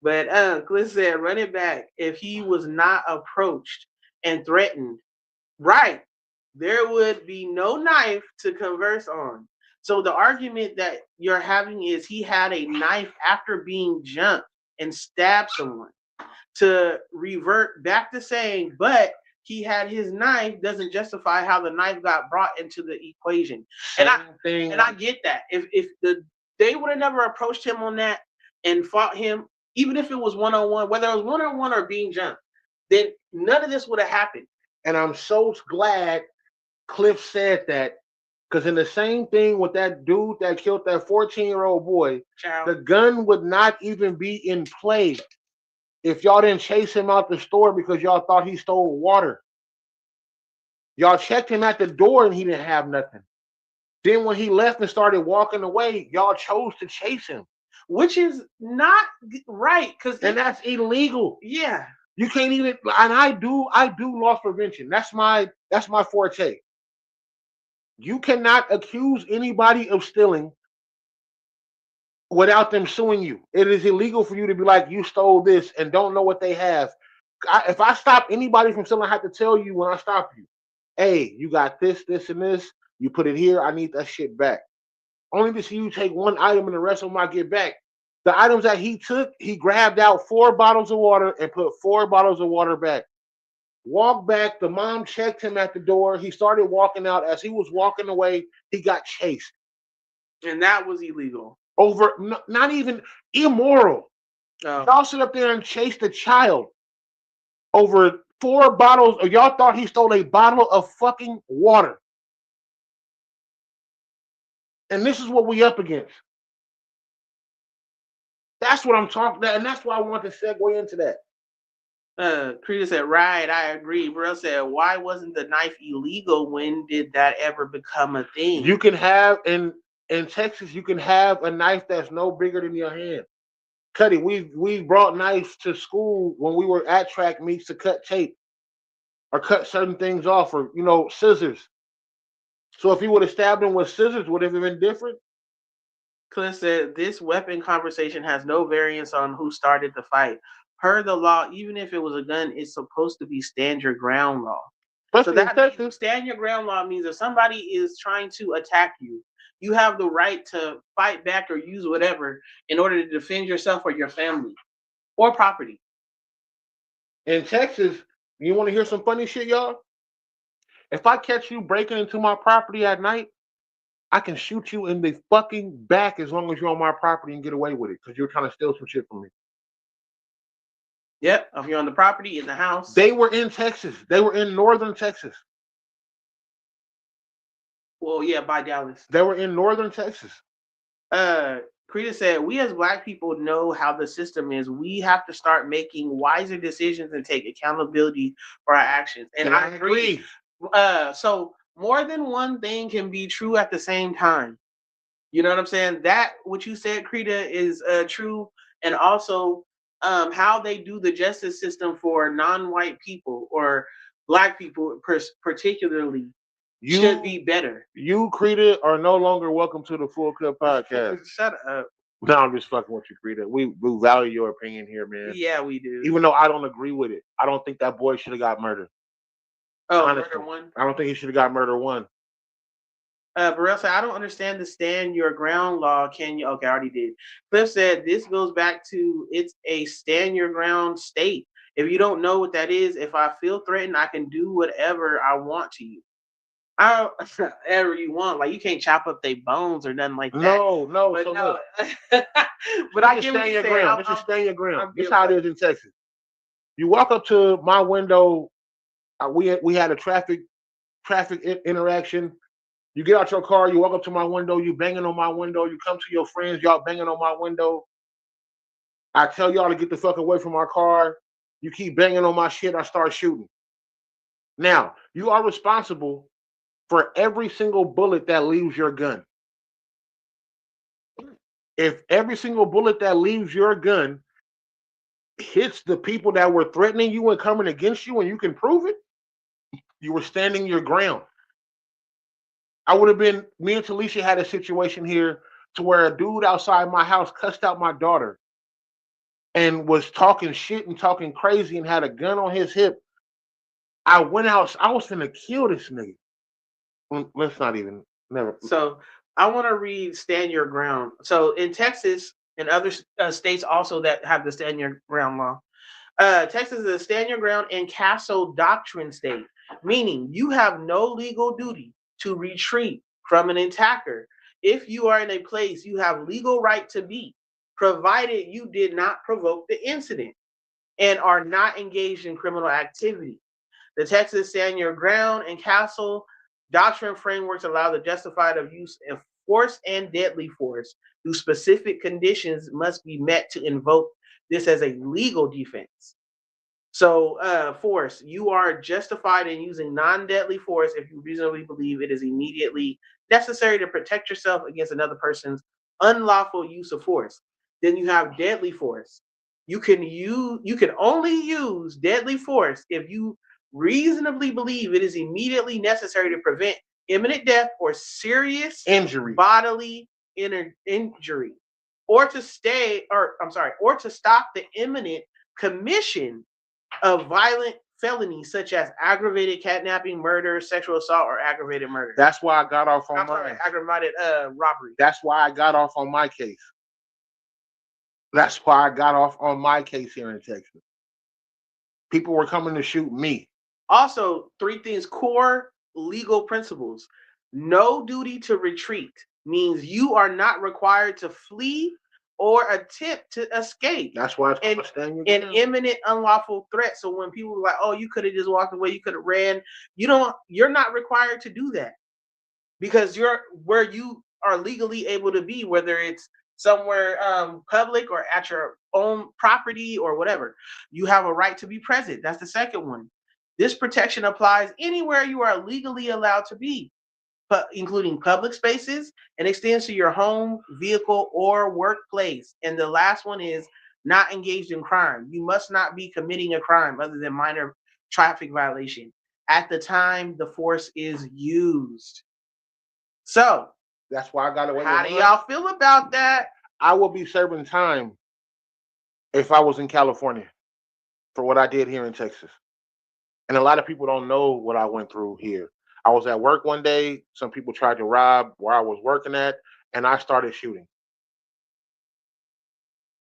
S2: But Cliff said, run it back. If he was not approached and threatened, right, there would be no knife to converse on. So the argument that you're having is he had a knife after being jumped and stabbed someone. To revert back to saying, but he had his knife doesn't justify how the knife got brought into the equation. And I get that. If they would have never approached him on that and fought him, even if it was 1-on-1, whether it was 1-on-1 or being jumped, then none of this would have happened.
S1: And I'm so glad Cliff said that, because in the same thing with that dude that killed that 14-year-old boy, the gun would not even be in play if y'all didn't chase him out the store because y'all thought he stole water. Y'all checked him at the door and he didn't have nothing. Then when he left and started walking away, y'all chose to chase him.
S2: Which is not right.
S1: And that's illegal.
S2: Yeah.
S1: You can't even, and I do loss prevention. That's my forte. You cannot accuse anybody of stealing without them suing you. It is illegal for you to be like, you stole this and don't know what they have. If I stop anybody from stealing, I have to tell you when I stop you, hey, you got this, this, and this. You put it here. I need that shit back. Only to see you take one item and the rest of them I get back. The items that he took, he grabbed out 4 bottles of water and put 4 bottles of water back. Walked back. The mom checked him at the door. He started walking out. As he was walking away, he got chased.
S2: And that was illegal.
S1: Over, not even immoral. Y'all sit up there and chase the child over 4 bottles, or y'all thought he stole a bottle of fucking water. And this is what we up against. That's what I'm talking about, and that's why I want to segue into that.
S2: Krita said, right, I agree. Burrell said, why wasn't the knife illegal? When did that ever become a thing?
S1: You can have, in Texas, you can have a knife that's no bigger than your hand. Cuddy, we brought knives to school when we were at track meets to cut tape or cut certain things off, or scissors. So if he would have stabbed him with scissors, would it have been different?
S2: Cliff said, this weapon conversation has no variance on who started the fight. Per the law, even if it was a gun, it's supposed to be stand your ground law. So that means stand your ground law means if somebody is trying to attack you, you have the right to fight back or use whatever in order to defend yourself or your family or property.
S1: In Texas, you want to hear some funny shit, y'all? If I catch you breaking into my property at night, I can shoot you in the fucking back as long as you're on my property and get away with it because you're trying to steal some shit from me.
S2: Yep, if you're on the property, in the house.
S1: They were in Texas. They were in northern Texas.
S2: Well, yeah, by Dallas.
S1: They were in northern Texas.
S2: Krita said, we as Black people know how the system is. We have to start making wiser decisions and take accountability for our actions. And I agree. So more than one thing can be true at the same time. You know what I'm saying? That, what you said, Krita, is true. And also how they do the justice system for non-white people or Black people particularly should be better.
S1: You, Krita, are no longer welcome to the Full Clip podcast.
S2: Shut up.
S1: No, I'm just fucking with you, Frida. We value your opinion here, man.
S2: Yeah, we do.
S1: Even though I don't agree with it, I don't think that boy should have got murdered.
S2: Oh,
S1: Honestly,
S2: murder one.
S1: I don't think he should have got murder one.
S2: Burrell said, I don't understand the stand your ground law. Can you? Okay, I already did. Cliff said, this goes back to it's a stand your ground state. If you don't know what that is, if I feel threatened, I can do whatever I want to you. Whatever you want. Like, you can't chop up their bones or nothing like that.
S1: No.
S2: But
S1: So
S2: no.
S1: look,
S2: But I
S1: just
S2: get what
S1: stand
S2: you're
S1: your
S2: saying.
S1: ground. Just stand your ground. This
S2: I'm
S1: how it is in Texas. You walk up to my window. We had a traffic interaction. You get out your car, you walk up to my window, you banging on my window, you come to your friends, y'all banging on my window. I tell y'all to get the fuck away from my car. You keep banging on my shit, I start shooting. Now, you are responsible for every single bullet that leaves your gun. If every single bullet that leaves your gun hits the people that were threatening you and coming against you and you can prove it, you were standing your ground. I would have been, me and Telisha had a situation here to where a dude outside my house cussed out my daughter and was talking shit and talking crazy and had a gun on his hip. I went out, I was finna kill this nigga. Let's not even, never.
S2: So I want to read Stand Your Ground. So in Texas and other states also that have the Stand Your Ground law, Texas is a Stand Your Ground and Castle Doctrine state, meaning you have no legal duty to retreat from an attacker. If you are in a place you have legal right to be, provided you did not provoke the incident and are not engaged in criminal activity. The Texas Stand Your Ground and Castle Doctrine frameworks allow the justified of use of force and deadly force through specific conditions must be met to invoke this as a legal defense. So, force, you are justified in using non-deadly force if you reasonably believe it is immediately necessary to protect yourself against another person's unlawful use of force. Then you have deadly force. You can only use deadly force if you reasonably believe it is immediately necessary to prevent imminent death or serious
S1: injury,
S2: bodily injury, or to stop the imminent commission of violent felonies such as aggravated kidnapping, murder, sexual assault, or aggravated murder.
S1: That's why I got off on
S2: aggravated robbery.
S1: That's why I got off on my case. That's why I got off on my case here in Texas. People were coming to shoot me.
S2: Also, 3 things, core legal principles. No duty to retreat means you are not required to flee or attempt to escape.
S1: That's why it's
S2: an imminent unlawful threat. So when people are like, oh, you could have just walked away, you could have ran, you're not required to do that because you're where you are legally able to be, whether it's somewhere public or at your own property or whatever. You have a right to be present. That's the second one. This protection applies anywhere you are legally allowed to be, including public spaces, and extends to your home, vehicle, or workplace. And the last one is not engaged in crime. You must not be committing a crime other than minor traffic violation at the time the force is used. So
S1: that's why I got away.
S2: How do y'all feel about that?
S1: I will be serving time if I was in California for what I did here in Texas. And a lot of people don't know what I went through here. I was at work one day. Some people tried to rob where I was working at, and I started shooting.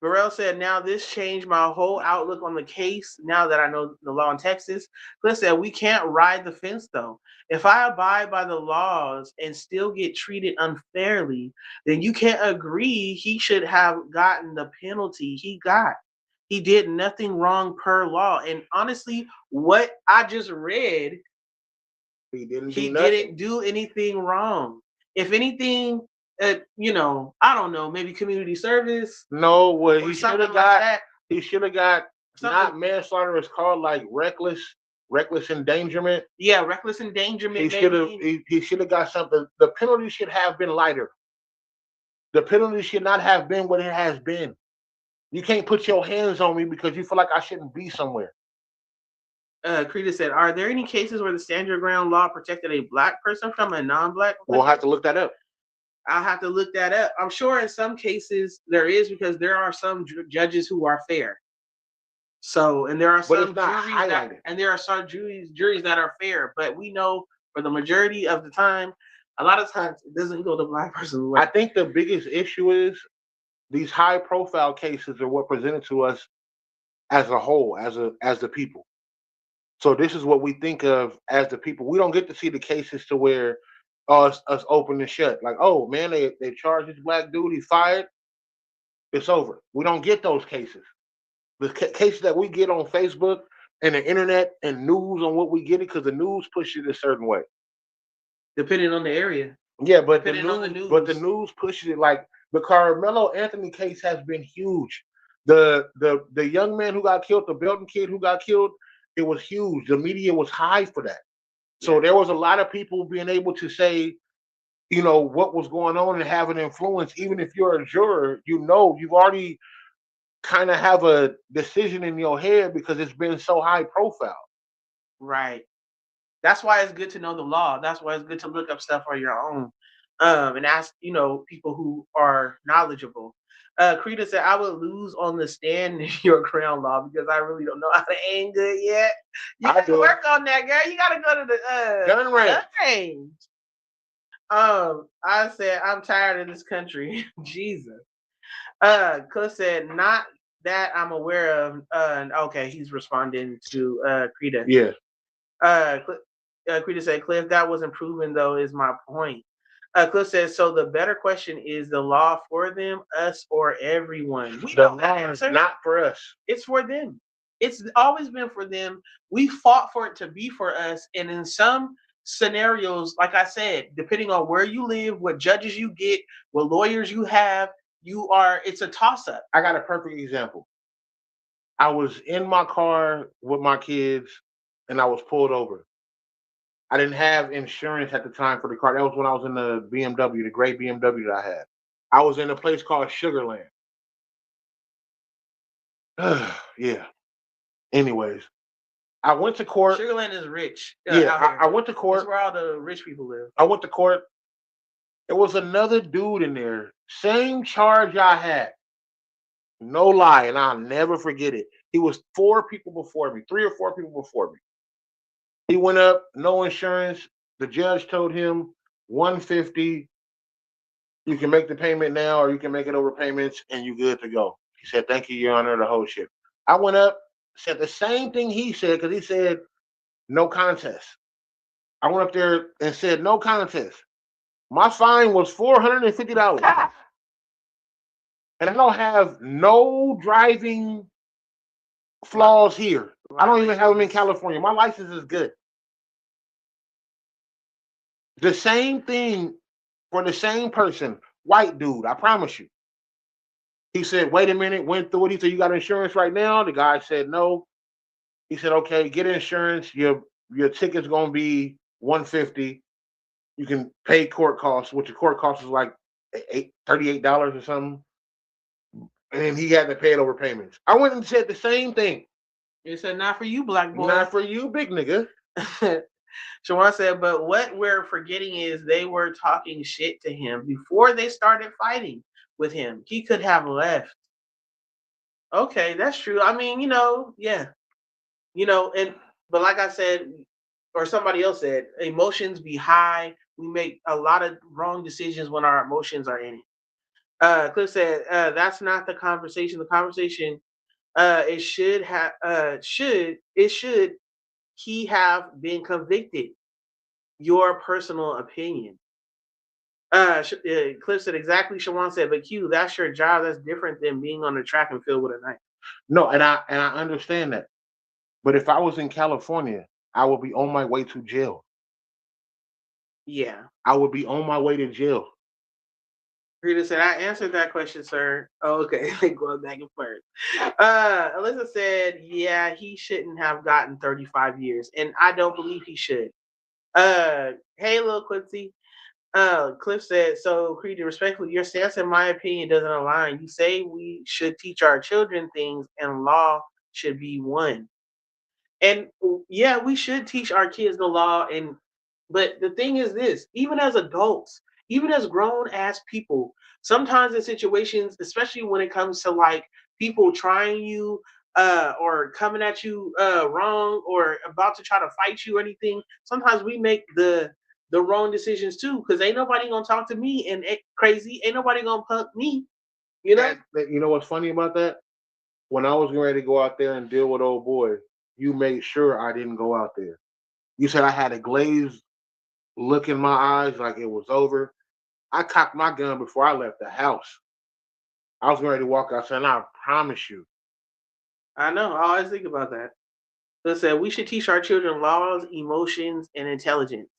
S2: Burrell said, now this changed my whole outlook on the case now that I know the law in Texas. Cliff said, we can't ride the fence, though. If I abide by the laws and still get treated unfairly, then you can't agree he should have gotten the penalty he got. He did nothing wrong per law. And honestly, what I just read,
S1: he didn't
S2: do anything wrong. If anything, I don't know, maybe community service.
S1: No, what he should have got, he should have got not manslaughter. It's called like reckless endangerment.
S2: Yeah, reckless endangerment.
S1: He should have got something. The penalty should have been lighter. The penalty should not have been what it has been. You can't put your hands on me because you feel like I shouldn't be somewhere.
S2: Creta said, are there any cases where the stand your ground law protected a black person from a non-black?
S1: We'll have to look that up.
S2: I'll have to look that up. I'm sure in some cases there is, because there are some judges who are fair. So, and there are
S1: But it's
S2: some
S1: not
S2: juries that,
S1: highlighted.
S2: and there are some juries that are fair. But we know for the majority of the time, a lot of times it doesn't go the black person's way.
S1: I think the biggest issue is these high profile cases are what presented to us as a whole, as the people. So this is what we think of as the people. We don't get to see the cases to where us open and shut. Like, oh man, they charged this black dude, he fired, it's over. We don't get those cases. The cases that we get on Facebook and the internet and news on what we get it, because the news pushes it a certain way.
S2: Depending on the area.
S1: Yeah, but
S2: Depending on the news.
S1: but the news pushes it. Like the Carmelo Anthony case has been huge. The young man who got killed, the Belton kid who got killed, it was huge. The media was high for that. So there was a lot of people being able to say, what was going on and have an influence. Even if you're a juror, you've already kind of have a decision in your head because it's been so high profile.
S2: Right. That's why it's good to know the law. That's why it's good to look up stuff on your own, and ask, people who are knowledgeable. Krita said, I would lose on the stand in your crown law because I really don't know how to aim good yet. You got to work on that, girl. You got to go to the
S1: gun
S2: range. I said, I'm tired of this country. Jesus. Cliff said, not that I'm aware of. Okay, he's responding to Krita.
S1: Yeah.
S2: Krita said, Cliff, that wasn't proven, though, is my point. Cliff says, so the better question is the law for them, us, or everyone? We know that answer.
S1: Not for us.
S2: It's for them. It's always been for them. We fought for it to be for us. And in some scenarios, like I said, depending on where you live, what judges you get, what lawyers you have, it's a toss-up.
S1: I got a perfect example. I was in my car with my kids and I was pulled over. I didn't have insurance at the time for the car. That was when I was in the BMW, the gray BMW that I had. I was in a place called Sugarland. Yeah. Anyways, I went to court.
S2: Sugarland is rich.
S1: Yeah, I went to court.
S2: That's where all the rich people live.
S1: I went to court. There was another dude in there. Same charge I had. No lie, and I'll never forget it. He was 4 people before me, 3 or 4 people before me. He went up, no insurance. The judge told him $150. You can make the payment now, or you can make it over payments, and you're good to go. He said, "Thank you, Your Honor," the whole shit. I went up, said the same thing he said, because he said no contest. I went up there and said no contest. My fine was $450. And I don't have no driving flaws here. I don't even have them in California. My license is good. The same thing for the same person, white dude, I promise you. He said, wait a minute, went through it. He said, you got insurance right now? The guy said no. He said, okay, get insurance. Your ticket's going to be $150. You can pay court costs, which the court costs is like $38 or something. And he had to pay it over payments. I went and said the same thing.
S2: He said, not for you, black boy.
S1: Not for you, big nigga.
S2: Shawan said, but what we're forgetting is they were talking shit to him before they started fighting with him. He could have left. Okay, that's true. I mean, yeah. But like I said, or somebody else said, emotions be high. We make a lot of wrong decisions when our emotions are in it. Cliff said, that's not the conversation. The conversation, it should he have been convicted? Your personal opinion. Cliff said, exactly. Shawan said, but Q, that's your job. That's different than being on the track and field with a knife.
S1: No, and I understand that. But if I was in California, I would be on my way to jail.
S2: Yeah.
S1: I would be on my way to jail.
S2: Rita said, I answered that question, sir. Oh, okay. Going back and forth. Alyssa said, yeah, he shouldn't have gotten 35 years. And I don't believe he should. Hey, little Quincy. Cliff said, so, Creedy, respectfully, your stance, in my opinion, doesn't align. You say we should teach our children things and law should be one. And, yeah, we should teach our kids the law. But the thing is this, even as adults, even as grown ass people, sometimes in situations, especially when it comes to like people trying you or coming at you wrong or about to try to fight you or anything, sometimes we make the wrong decisions too, because ain't nobody gonna talk to me and crazy, ain't nobody gonna punk me, you know.
S1: You know what's funny about that? When I was getting ready to go out there and deal with old boy, you made sure I didn't go out there. You said I had a glazed look in my eyes like it was over. I cocked my gun before I left the house. I was ready to walk outside, and I promise you.
S2: I know, I always think about that. Listen, we should teach our children laws, emotions, and intelligence.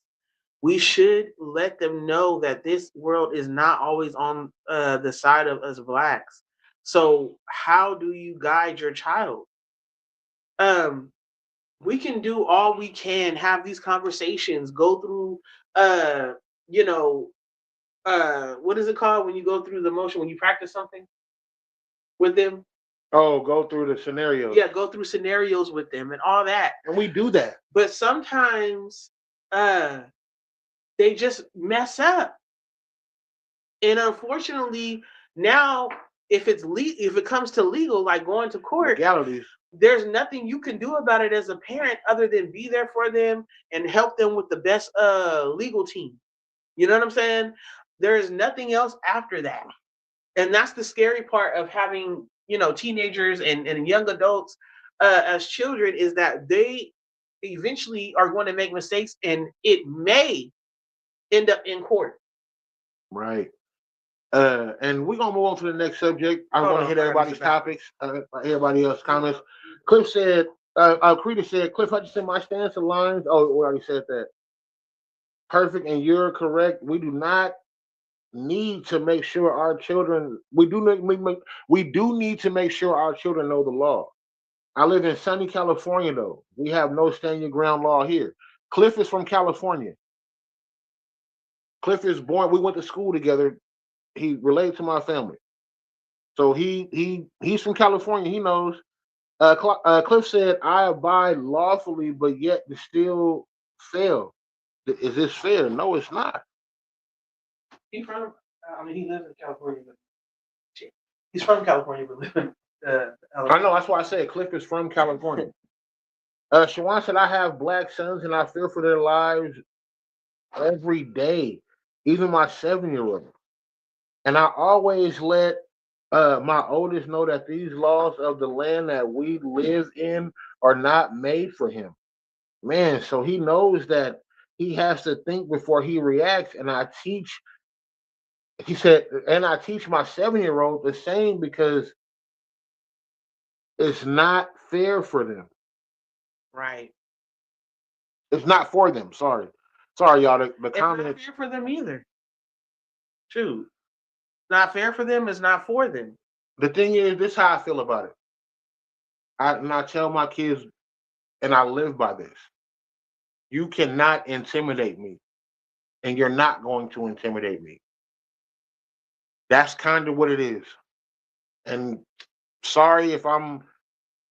S2: We should let them know that this world is not always on the side of us blacks. So how do you guide your child? Um, we can do all we can, have these conversations, go through uh, you know, what is it called when you go through the motion when you practice something with them?
S1: Oh, go through the scenarios.
S2: Yeah, go through scenarios with them and all that.
S1: And we do that.
S2: But sometimes they just mess up. And unfortunately, now if if it comes to legal, like going to court,
S1: Legalities.
S2: there's nothing you can do about it as a parent other than be there for them and help them with the best legal team. You know what I'm saying? There is nothing else after that. And that's the scary part of having, you know, teenagers and young adults as children, is that they eventually are going to make mistakes and it may end up in court.
S1: Right. And we're gonna move on to the next subject. I want to hit everybody's topics, everybody else's comments. Cliff said, Creta said, Cliff Hutchinson, my stance aligns. Oh, we already said that. Perfect, and you're correct. We do not need to make sure our children. We do need to make sure our children know the law. I live in sunny California, though. We have no stand your ground law here. Cliff is from California. Cliff is born. We went to school together. He related to my family, so he's from California. He knows. Cliff said, "I abide lawfully, but yet still fail. Is this fair? No, it's not."
S2: He from? I mean, he lives in California, but he's from California, but living.
S1: I know. That's why I said Cliff is from California. Shawan said, "I have black sons, and I fear for their lives every day, even my 7-year-old. And I always let my oldest know that these laws of the land that we live in are not made for him. Man, so he knows that he has to think before he reacts. And he said, and I teach my 7-year-old the same because it's not fair for them.
S2: Right.
S1: It's not for them. Sorry, y'all. The comments.
S2: It's not fair for them either. True. Not fair for them is not for them.
S1: The thing is, this is how I feel about it. I tell my kids, and I live by this. You cannot intimidate me, and you're not going to intimidate me. That's kind of what it is. And sorry if I'm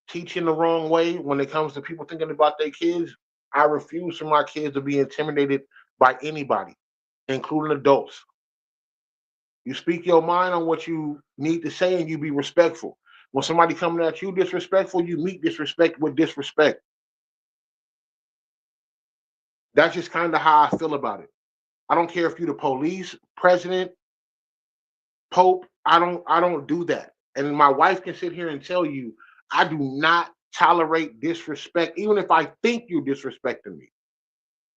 S1: teaching the wrong way when it comes to people thinking about their kids. I refuse for my kids to be intimidated by anybody, including adults. You speak your mind on what you need to say and you be respectful. When somebody coming at you disrespectful, you meet disrespect with disrespect. That's just kind of how I feel about it. I don't care if you're the police, president, pope. I don't do that. And my wife can sit here and tell you, I do not tolerate disrespect, even if I think you're disrespecting me.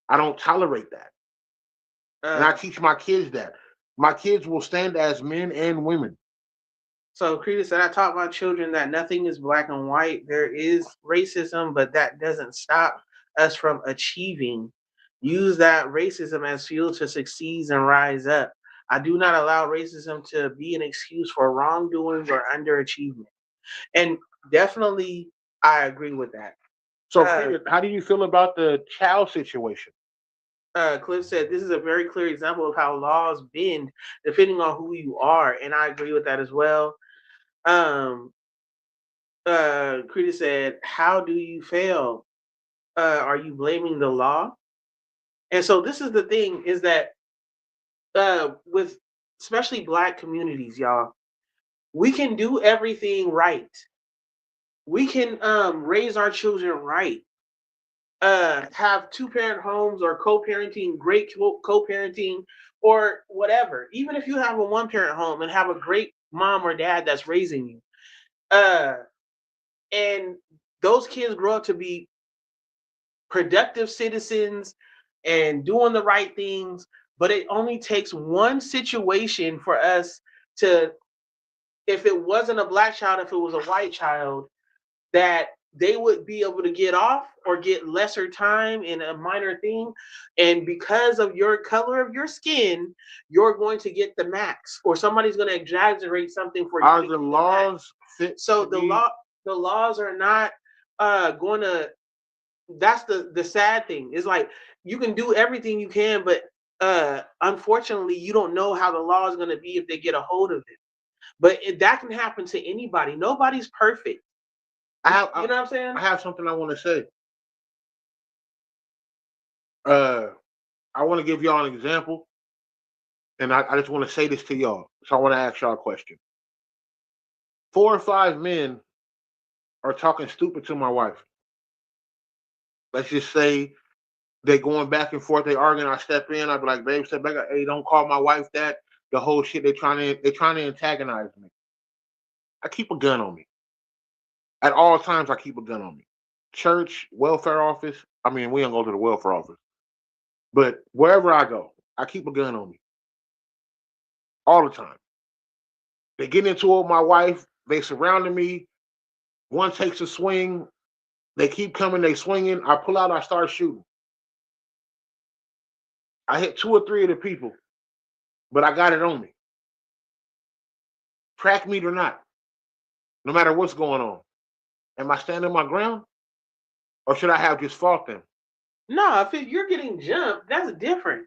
S1: I don't tolerate that. And I teach my kids that. My kids will stand as men and women.
S2: So Creta said, I taught my children that nothing is black and white. There is racism, but that doesn't stop us from achieving. Use that racism as fuel to succeed and rise up. I do not allow racism to be an excuse for wrongdoings or underachievement. And definitely, I agree with that.
S1: So, how do you feel about the child situation?
S2: Cliff said, this is a very clear example of how laws bend depending on who you are. And I agree with that as well. Creta said, how do you fail? Are you blaming the law? And so this is the thing, is that with especially black communities, y'all, we can do everything right. We can raise our children right. Have two-parent homes or co-parenting, great co-parenting, or whatever. Even if you have a one-parent home and have a great mom or dad that's raising you, uh, and those kids grow up to be productive citizens and doing the right things, but it only takes one situation for us to, if it wasn't a black child, if it was a white child, that they would be able to get off or get lesser time in a minor thing. And because of your color of your skin, you're going to get the max, or somebody's going to exaggerate something for you.
S1: Are the laws fit?
S2: So the laws are not going to. That's the sad thing. It's like you can do everything you can, but unfortunately, you don't know how the law is going to be if they get a hold of it. But that can happen to anybody. Nobody's perfect. You know what I'm saying?
S1: I have something I want to say. I want to give y'all an example, and I just want to say this to y'all. So I want to ask y'all a question. 4 or 5 men are talking stupid to my wife. Let's just say they going back and forth, they arguing. I step in, I be like, babe, step back. Hey, don't call my wife that. The whole shit they trying to antagonize me. I keep a gun on me. At all times, I keep a gun on me. Church, welfare office. I mean, we don't go to the welfare office, but wherever I go, I keep a gun on me all the time. They get into it with my wife. They surrounded me. One takes a swing. They keep coming. They swinging. I pull out. I start shooting. I hit 2 or 3 of the people, but I got it on me. Track meet or not, no matter what's going on. Am I standing my ground, or should I have just fought them?
S2: No, if you're getting jumped, that's different.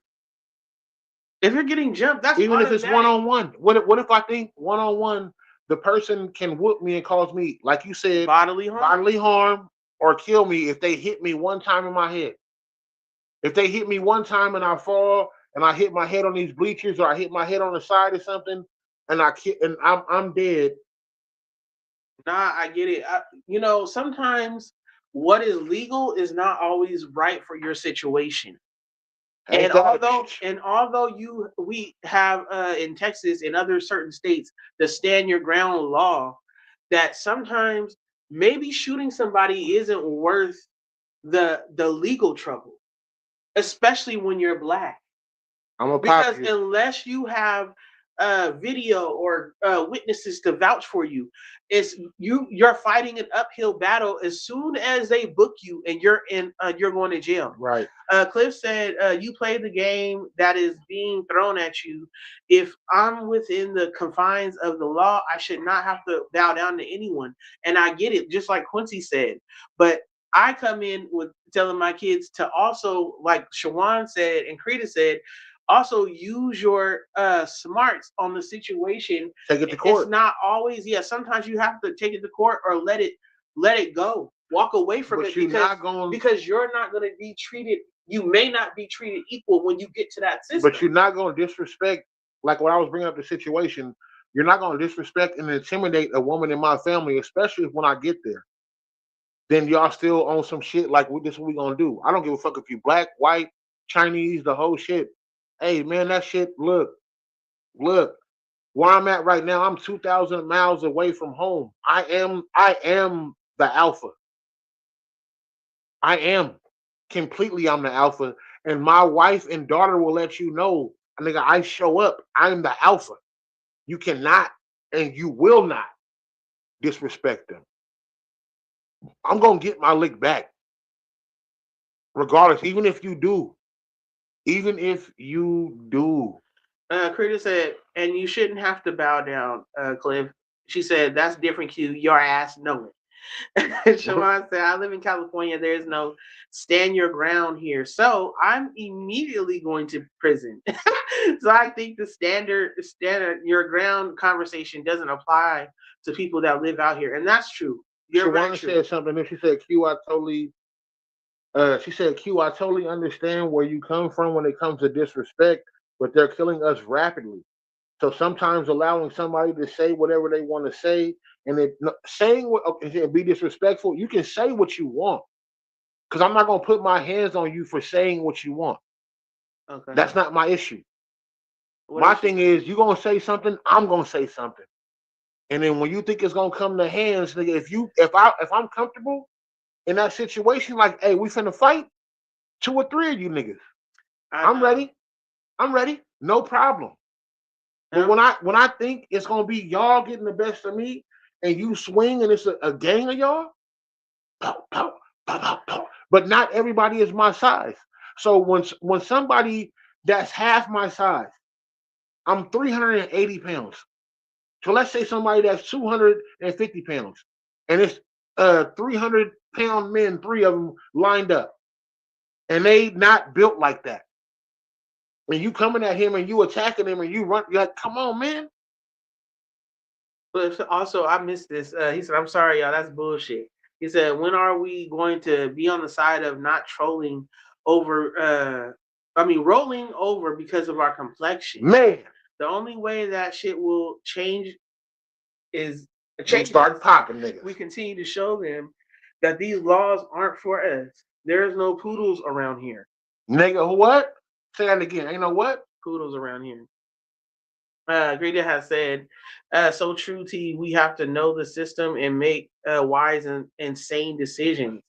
S2: If you're getting jumped, that's
S1: even if it's one-on-one. What if I think one-on-one, the person can whoop me and cause me, like you said,
S2: bodily
S1: harm or kill me if they hit me one time in my head. If they hit me one time and I fall and I hit my head on these bleachers, or I hit my head on the side or something, and I'm dead.
S2: Nah, I get it. Sometimes what is legal is not always right for your situation. And although we have in Texas and other certain states the stand your ground law, that sometimes maybe shooting somebody isn't worth the legal trouble, especially when you're black. Because unless you have video or witnesses to vouch for you, you're fighting an uphill battle as soon as they book you and you're going to jail.
S1: Right.
S2: Cliff said you play the game that is being thrown at you. If I'm within the confines of the law, I should not have to bow down to anyone. And I get it, just like Quincy said. But I come in with telling my kids to also, like Shawan said and Krita said, also use your smarts on the situation.
S1: Take it to court.
S2: It's not always, sometimes you have to take it to court or let it go. Walk away from it because you're not going to be treated, you may not be treated equal when you get to that system.
S1: But you're not going to disrespect, like when I was bringing up the situation, you're not going to disrespect and intimidate a woman in my family, especially when I get there. Then y'all still on some shit like, this is what we going to do. I don't give a fuck if you black, white, Chinese, the whole shit. Hey, man, that shit, look, where I'm at right now, I'm 2,000 miles away from home. I am the alpha. I am completely, I'm the alpha. And my wife and daughter will let you know, nigga, I show up. I'm the alpha. You cannot and you will not disrespect them. I'm going to get my lick back. Regardless, even if you do.
S2: Krita said, and you shouldn't have to bow down, Cliff. She said, that's different, Q. Your ass know it. Shawan said, I live in California. There's no stand your ground here. So I'm immediately going to prison. So I think the standard your ground conversation doesn't apply to people that live out here. And that's true.
S1: Shawan said something, and she said, Q, I totally understand where you come from when it comes to disrespect. but they're killing us rapidly. So sometimes allowing somebody to say whatever they want to say, and it saying what okay, and be disrespectful, you can say what you want. Because I'm not gonna put my hands on you for saying what you want.
S2: Okay.
S1: That's not my issue.
S2: What
S1: My
S2: else you
S1: thing is, you gonna say something, I'm gonna say something. And then when you think it's gonna come to hands, nigga, if I'm comfortable in that situation, like, hey, we finna fight, 2 or 3 of you niggas.
S2: I
S1: I'm
S2: know.
S1: ready. I'm ready. No problem. But
S2: Um,
S1: when I think it's gonna be y'all getting the best of me, and you swing and it's a gang of y'all, pow, pow, pow, pow, pow. But not everybody is my size. So when somebody that's half my size, I'm 380 pounds. So let's say somebody that's 250 pounds, and it's 300-pound men, 3 of them lined up, and they not built like that. And you coming at him and you attacking him and you run, you're like, come on, man.
S2: but also, I missed this. He said, "I'm sorry, y'all. That's bullshit." He said, "When are we going to be on the side of not trolling over? Rolling over because of our complexion?
S1: Man,
S2: The only way that shit will change is
S1: we
S2: change.
S1: start popping niggas.
S2: We continue to show them that these laws aren't for us. There's no poodles around here.
S1: Nigga, what? Say that again. Ain't no what?
S2: Poodles around here." Greta has said, "So true, T. We have to know the system and make wise and insane decisions."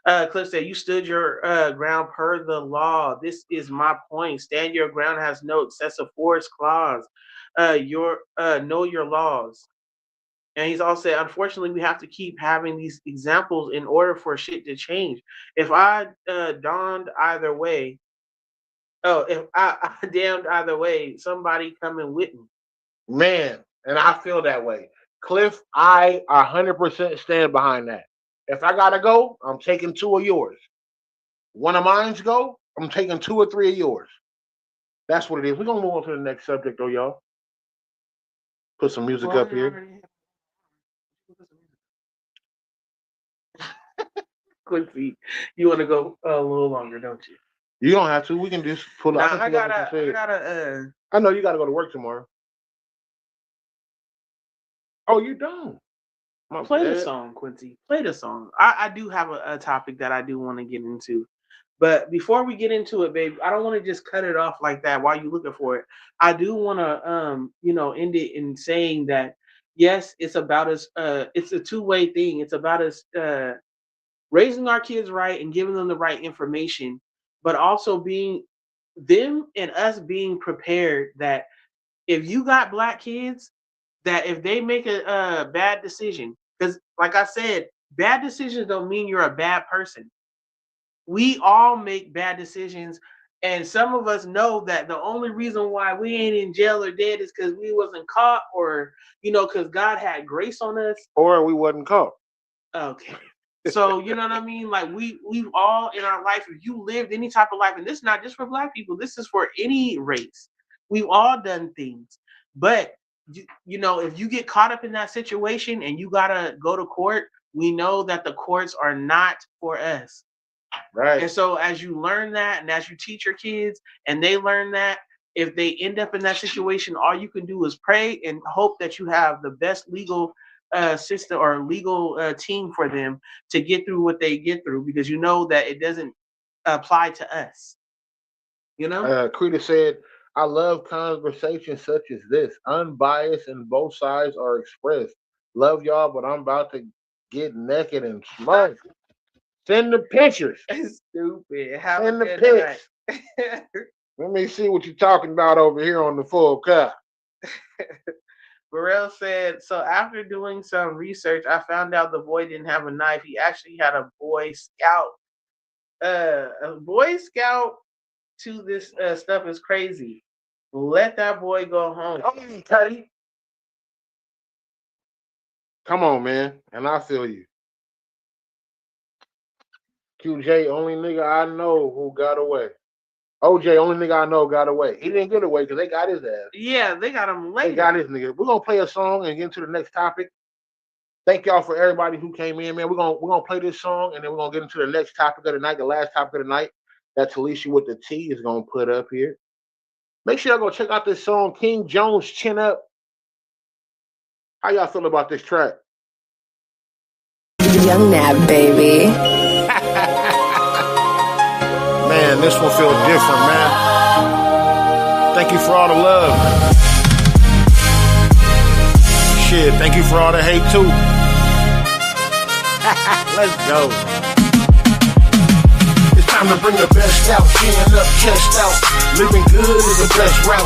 S2: Cliff said, "You stood your ground per the law. This is my point. Stand your ground has no excessive force clause. Your know your laws." And he's also said, "Unfortunately, we have to keep having these examples in order for shit to change. If I donned either way, if I damned either way, somebody coming with me."
S1: Man, and I feel that way. Cliff, I 100% stand behind that. If I gotta go, I'm taking 2 of yours. One of mine's go, I'm taking 2 or 3 of yours. That's what it is. We're gonna move on to the next subject though, y'all. Put some music
S2: Well,
S1: up
S2: we
S1: here.
S2: already Quincy, you want to go a little longer, don't you?
S1: You don't have to. We can just pull up. I
S2: Nah,
S1: can
S2: I
S1: pull up what you
S2: gotta, I
S1: said.
S2: gotta.
S1: I know you gotta go to work tomorrow. Oh, you don't. My
S2: Play the
S1: bad.
S2: song, Quincy. Play the song. I do have a topic that I do want to get into, but before we get into it, babe, I don't want to just cut it off like that while you're looking for it. I do want to, end it in saying that yes, it's about us. It's a two-way thing. It's about us raising our kids right and giving them the right information, but also being them and us being prepared that if you got black kids, that if they make a bad decision, because like I said, bad decisions don't mean you're a bad person. We all make bad decisions, and some of us know that the only reason why we ain't in jail or dead is because we wasn't caught, or because God had grace on us.
S1: Or we wasn't caught.
S2: Okay. So you know what I mean? Like we've all in our life, if you lived any type of life, and this is not just for black people, this is for any race. We've all done things. But if you get caught up in that situation and you gotta go to court, we know that the courts are not for us.
S1: Right.
S2: And so as you learn that and as you teach your kids and they learn that, if they end up in that situation, all you can do is pray and hope that you have the best legal system or legal team for them to get through what they get through, because you know that it doesn't apply to us.
S1: Krita said, I love conversations such as this, unbiased and both sides are expressed. Love y'all, but I'm about to get naked and smoke. Send the pictures.
S2: Stupid. Have
S1: Send
S2: a
S1: the
S2: good
S1: pics.
S2: night.
S1: Let me see what you're talking about over here on the full cut.
S2: Burrell said, so after doing some research, I found out the boy didn't have a knife. He actually had a Boy Scout. A Boy Scout to this stuff is crazy. Let that boy go home.
S1: Come on, Teddy. Come on, man. And I feel you. QJ, only nigga I know who got away. OJ, only nigga I know got away. He didn't get away because they got his ass.
S2: Yeah, they got him later.
S1: They got his nigga. We're gonna play a song and get into the next topic. Thank y'all for everybody who came in, man. We're gonna play this song and then we're gonna get into the next topic of the night, the last topic of the night that Telisha with the T is gonna put up here. Make sure y'all go check out this song, King Jones, Chin Up. How y'all feel about this track?
S6: Young Nab, baby.
S5: Man, this one feels different, man. Thank you for all the love. Shit, thank you for all the hate, too. Let's go. It's time to bring the best out. Chin up, chest out. Living good is the best route.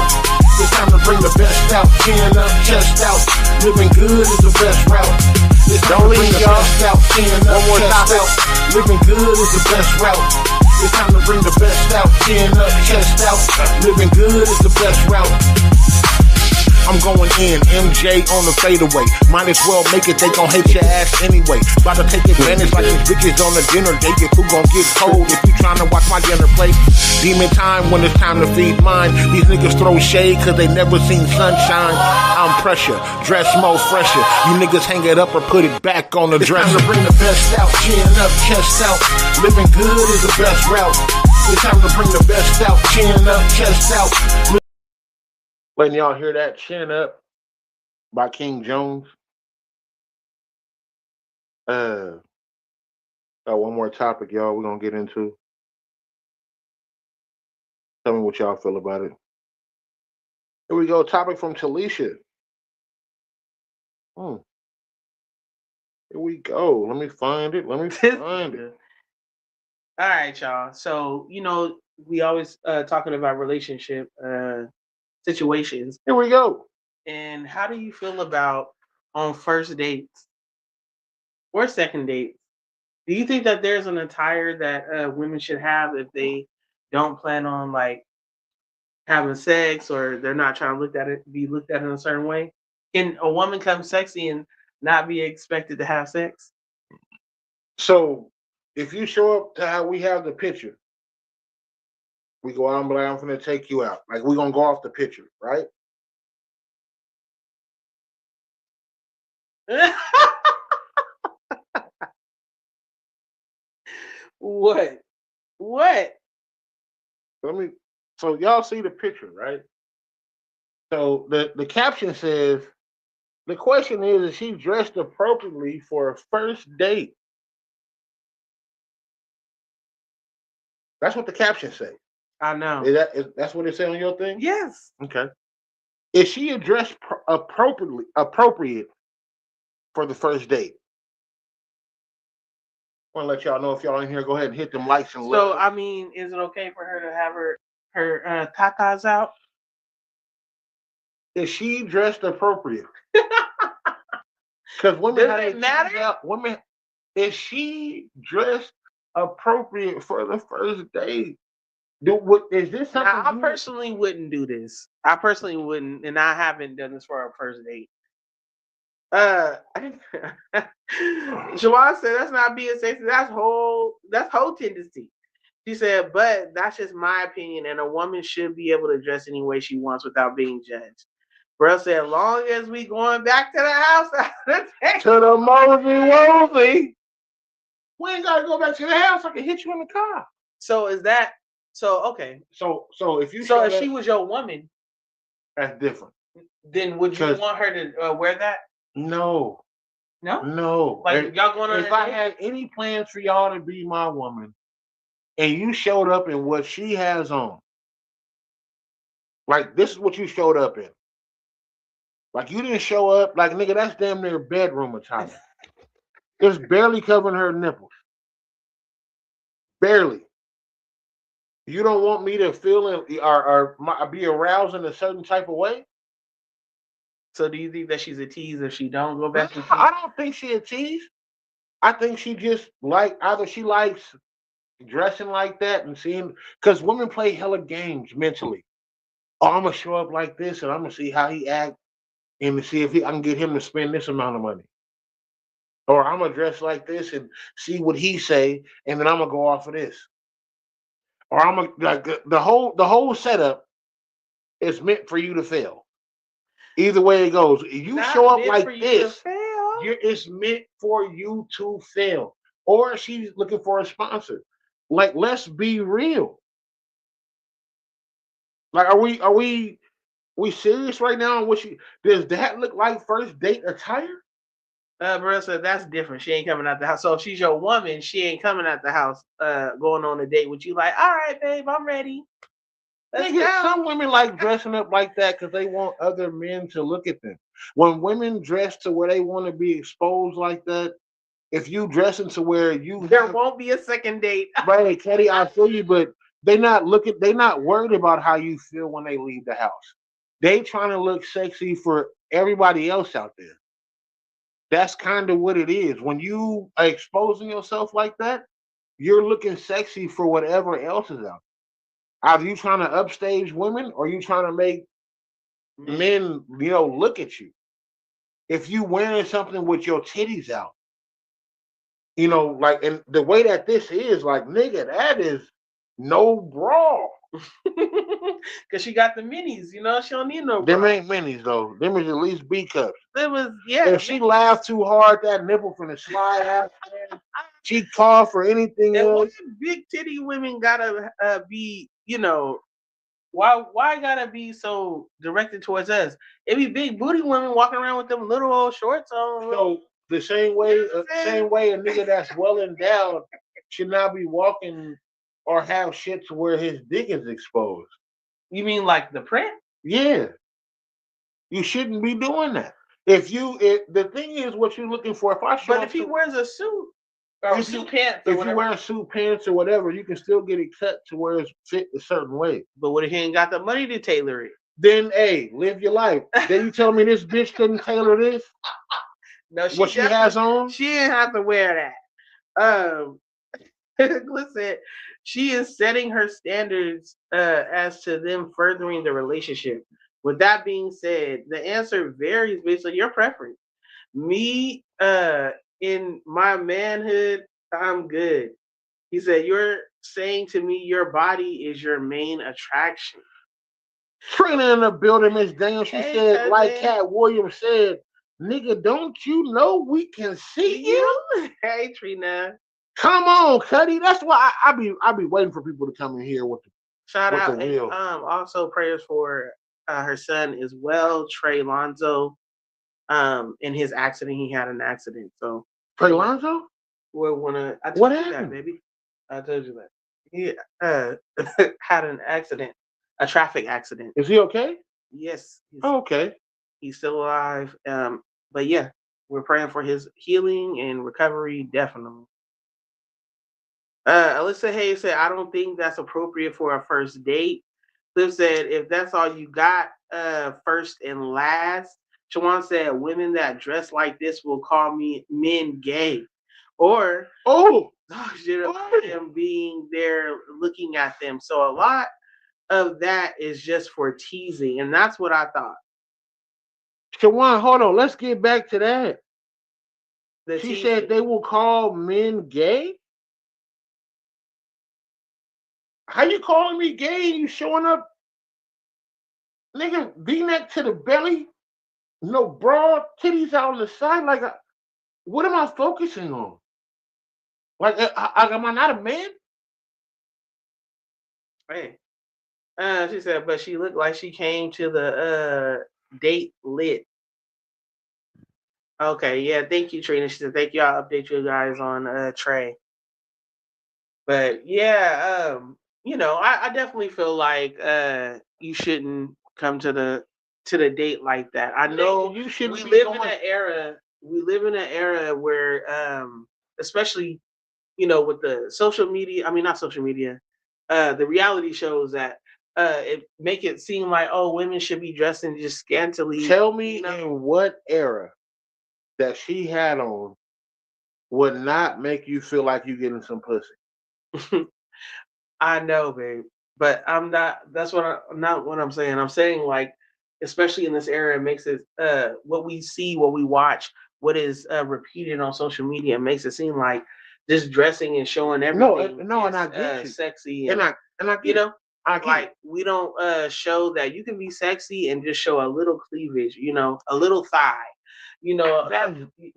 S5: It's time to bring the best out. Chin up, chest out. Living good is the best route. It's time to bring the best out. Chin up, chest out. Living good is the best route. It's time to bring the best out. Chin up, chest out. Living good is the best route. I'm going in, MJ on the fadeaway. Might as well make it, they gon' hate your ass anyway. About to take advantage like these bitches on the dinner date. Your food gon' get cold if you tryna watch my dinner plate. Demon time when it's time to feed mine. These niggas throw shade cause they never seen sunshine. I'm pressure, dress more fresher. You niggas hang it up or put it back on the dresser. It's time to bring the best out, chin up, chest out. Living good is the best route. It's time to bring the best out, chin up, chest out.
S1: Letting y'all hear that, Chin Up by King Jones. Got one more topic, y'all, we're going to get into. Tell me what y'all feel about it. Here we go, topic from Telisha. Here we go. Let me find it.
S2: All right, y'all. So, we always talking about relationship situations.
S1: Here we go.
S2: And how do you feel about on first dates or second dates? Do you think that there's an attire that women should have if they don't plan on like having sex or they're not trying to be looked at in a certain way? Can a woman come sexy and not be expected to have sex?
S1: So if you show up to how we have the picture, we go out and be like, I'm going to take you out. Like, we're going to go off the picture, right?
S2: What?
S1: So y'all see the picture, right? So the caption says, the question is she dressed appropriately for a first date? That's what the caption says.
S2: I know.
S1: That's what it said on your thing?
S2: Yes.
S1: Okay. Is she dressed appropriate for the first date? I want to let y'all know, if y'all in here, go ahead and hit them likes and
S2: So, I mean, is it okay for her to have her tatas out?
S1: Is she dressed appropriate? Because women,
S2: does it matter?
S1: Women, is she dressed appropriate for the first date? Is this something?
S2: Now, I personally wouldn't do this. I personally wouldn't, and I haven't done this for a first date. Siobhan said that's not being sexy. That's whole tendency. She said, but that's just my opinion, and a woman should be able to dress any way she wants without being judged. Bro said, as long as we going back to the house
S1: to the mosey, we ain't gotta go back to the house. I can hit you in the car.
S2: So is that okay?
S1: So if you
S2: she was your woman,
S1: that's different.
S2: Then would you want her to wear that?
S1: No.
S2: Like, y'all going on?
S1: If I had any plans for y'all to be my woman, and you showed up in what she has on, like, this is what you showed up in. Like, you didn't show up like, nigga, that's damn near bedroom attire. It's barely covering her nipples. Barely. You don't want me to feel or be aroused in a certain type of way?
S2: So do you think that she's a tease if she don't go back to tease?
S1: I don't think she's a tease. I think she just either she likes dressing like that and seeing, because women play hella games mentally. Oh, I'm gonna show up like this and I'm gonna see how he act and to see if I can get him to spend this amount of money. Or I'm gonna dress like this and see what he say, and then I'm gonna go off of this. Or I'm gonna, like, the whole setup is meant for you to fail. Either way it goes, if you show up like this, it's meant for you to fail. Or she's looking for a sponsor. Like, let's be real. Like, are we serious right now? On what does that look like first date attire?
S2: Marissa, that's different. She ain't coming out the house. So if she's your woman, she ain't coming out the house, going on a date with you. Like, all right, babe, I'm ready. Let's
S1: Nigga,
S2: go.
S1: some women like dressing up like that because they want other men to look at them. When women dress to where they want to be exposed like that, if you dressing to where you
S2: There won't be a second date.
S1: right, Katie, I feel you, but they not worried about how you feel when they leave the house. They trying to look sexy for everybody else out there. That's kind of what it is. When you are exposing yourself like that, you're looking sexy for whatever else is out. Either you trying to upstage women or you trying to make men, look at you. If you wearing something with your titties out, like, and the way that this is, like, nigga, that is no bra.
S2: Cause she got the minis, she don't need no
S1: Them
S2: bra.
S1: ain't minis though. Them is at least B cups.
S2: It was
S1: If she laughed too hard, that nipple finna slide out. Man. She called for anything
S2: And
S1: else.
S2: why big titty women gotta be, why gotta be so directed towards us? It be big booty women walking around with them little old shorts on.
S1: So the same way a nigga that's well endowed should not be walking or have shit to where his dick is exposed.
S2: You mean like the print?
S1: Yeah. You shouldn't be doing that. If the thing is what you're looking for,
S2: if he wears a suit or suit pants, or
S1: if
S2: whatever.
S1: you wear suit pants or whatever, you can still get it cut to where it's fit a certain way.
S2: But what if he ain't got the money to tailor it?
S1: Then, hey, live your life. Then you tell me this bitch couldn't tailor this?
S2: No,
S1: what she has on?
S2: She didn't have to wear that. Listen, she is setting her standards as to them furthering the relationship. With that being said, the answer varies based on your preference. Me, in my manhood, I'm good. He said, "You're saying to me your body is your main attraction."
S1: Trina in the building, Miss Daniel. She
S2: Hey,
S1: said,
S2: cousin.
S1: like Cat Williams said, nigga, don't you know we can see you?
S2: Hey, Trina.
S1: Come on, Cuddy. That's why I be waiting for people to come in here with
S2: Shout out.
S1: the real.
S2: Also prayers for her son as well, Trey Lonzo. In his accident, he had an accident. So
S1: Trey Lonzo?
S2: What happened, that, baby? I told you that. He had an accident, a traffic accident.
S1: Is he okay?
S2: Yes.
S1: Okay.
S2: He's still alive. But yeah, we're praying for his healing and recovery, definitely. Alyssa Hayes said, "I don't think that's appropriate for a first date." Cliff said, "If that's all you got, first and last." Shawan said, "Women that dress like this will call me men gay." Or, them being there looking at them. So a lot of that is just for teasing. And that's what I thought.
S1: Shawan, hold on. Let's get back to that. She
S2: teasing.
S1: said they will call men gay? How you calling me gay and you showing up, nigga, V-neck to the belly, no bra, titties out on the side? Like, what am I focusing on? Like, am I not a man?
S2: Hey. She said, but she looked like she came to the date lit. Okay, yeah, thank you, Trina. She said, thank you. I'll update you guys on Trey. But yeah, I definitely feel like you shouldn't come to the date like that. I know
S1: you should.
S2: We live in an era where, especially, with the social media. I mean, not social media. The reality shows that it make it seem like, oh, women should be dressing just scantily.
S1: Tell me in what era that she had on would not make you feel like you getting some pussy.
S2: I know, babe, but I'm not. That's not what I'm saying. I'm saying, like, especially in this era, it makes it what we see, what we watch, what is repeated on social media, it makes it seem like just dressing and showing everything.
S1: No, and I get you.
S2: Sexy,
S1: and I get
S2: like we don't show that you can be sexy and just show a little cleavage, a little thigh,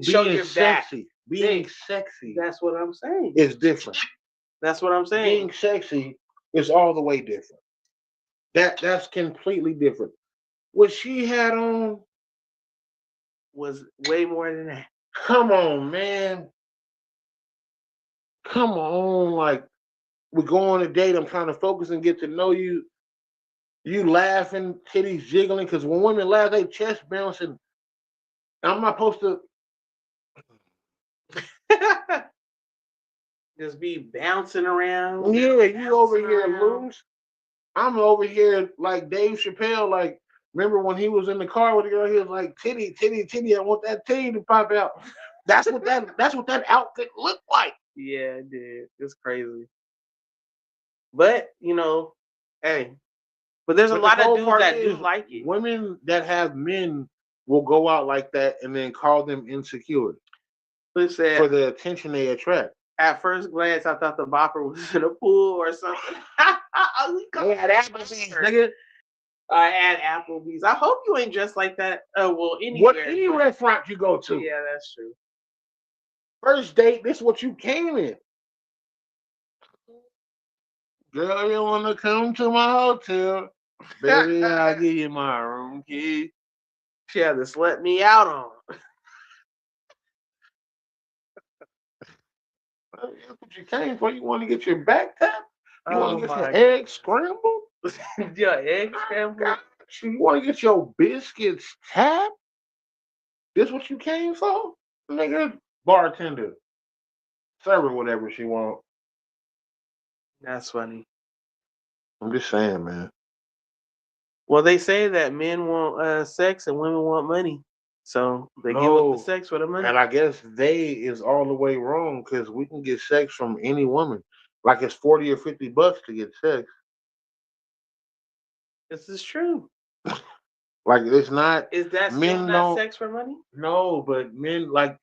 S2: show your
S1: sexy.
S2: back.
S1: Being sexy.
S2: That's what I'm saying.
S1: It's different.
S2: That's what I'm saying.
S1: Being sexy is all the way different. That's completely different. What she had on,
S2: Was way more than that.
S1: come on, man. Come on. Like, we go on a date, I'm trying to focus and get to know you. You laughing, titties jiggling, because when women laugh, they chest bouncing. I'm not supposed to.
S2: Just be bouncing around.
S1: Yeah, you over
S2: bouncing
S1: here
S2: around.
S1: loose. I'm over here like Dave Chappelle. Like, remember when he was in the car with the girl? He was like, "Titty, titty, titty! I want that titty to pop out." That's what that outfit looked like.
S2: Yeah, it did. It's crazy. But hey, but there's a
S1: But the
S2: lot of
S1: cold
S2: dudes
S1: part
S2: that
S1: is,
S2: do like it.
S1: women that have men will go out like that and then call them insecure
S2: Who said
S1: for the attention they attract.
S2: at first glance I thought the bopper was in a pool or something.
S1: They had Applebee's, nigga.
S2: I had Applebee's. I hope you ain't dressed like that. Well,
S1: What
S2: anywhere.
S1: any restaurant you go to,
S2: Yeah, that's true.
S1: first date, this is what you came in. Girl, you wanna come to my hotel? Baby, I'll give you my room key.
S2: She had to slut me out on.
S1: That's what you came for. You want to get your back tapped? You want
S2: Oh
S1: to get
S2: my
S1: your eggs scrambled?
S2: Your egg scrambled.
S1: You want to get your biscuits tapped? This what you came for? Nigga, bartender. Serve her whatever she want.
S2: That's funny.
S1: I'm just saying, man.
S2: Well, they say that men want sex and women want money, so they give up the
S1: No.
S2: sex for the money.
S1: And I guess they is all the way wrong because we can get sex from any woman. Like it's 40 or $50 to get sex.
S2: This is true.
S1: Like it's not.
S2: Is that still
S1: Men
S2: not
S1: don't.
S2: sex for money?
S1: No, but men like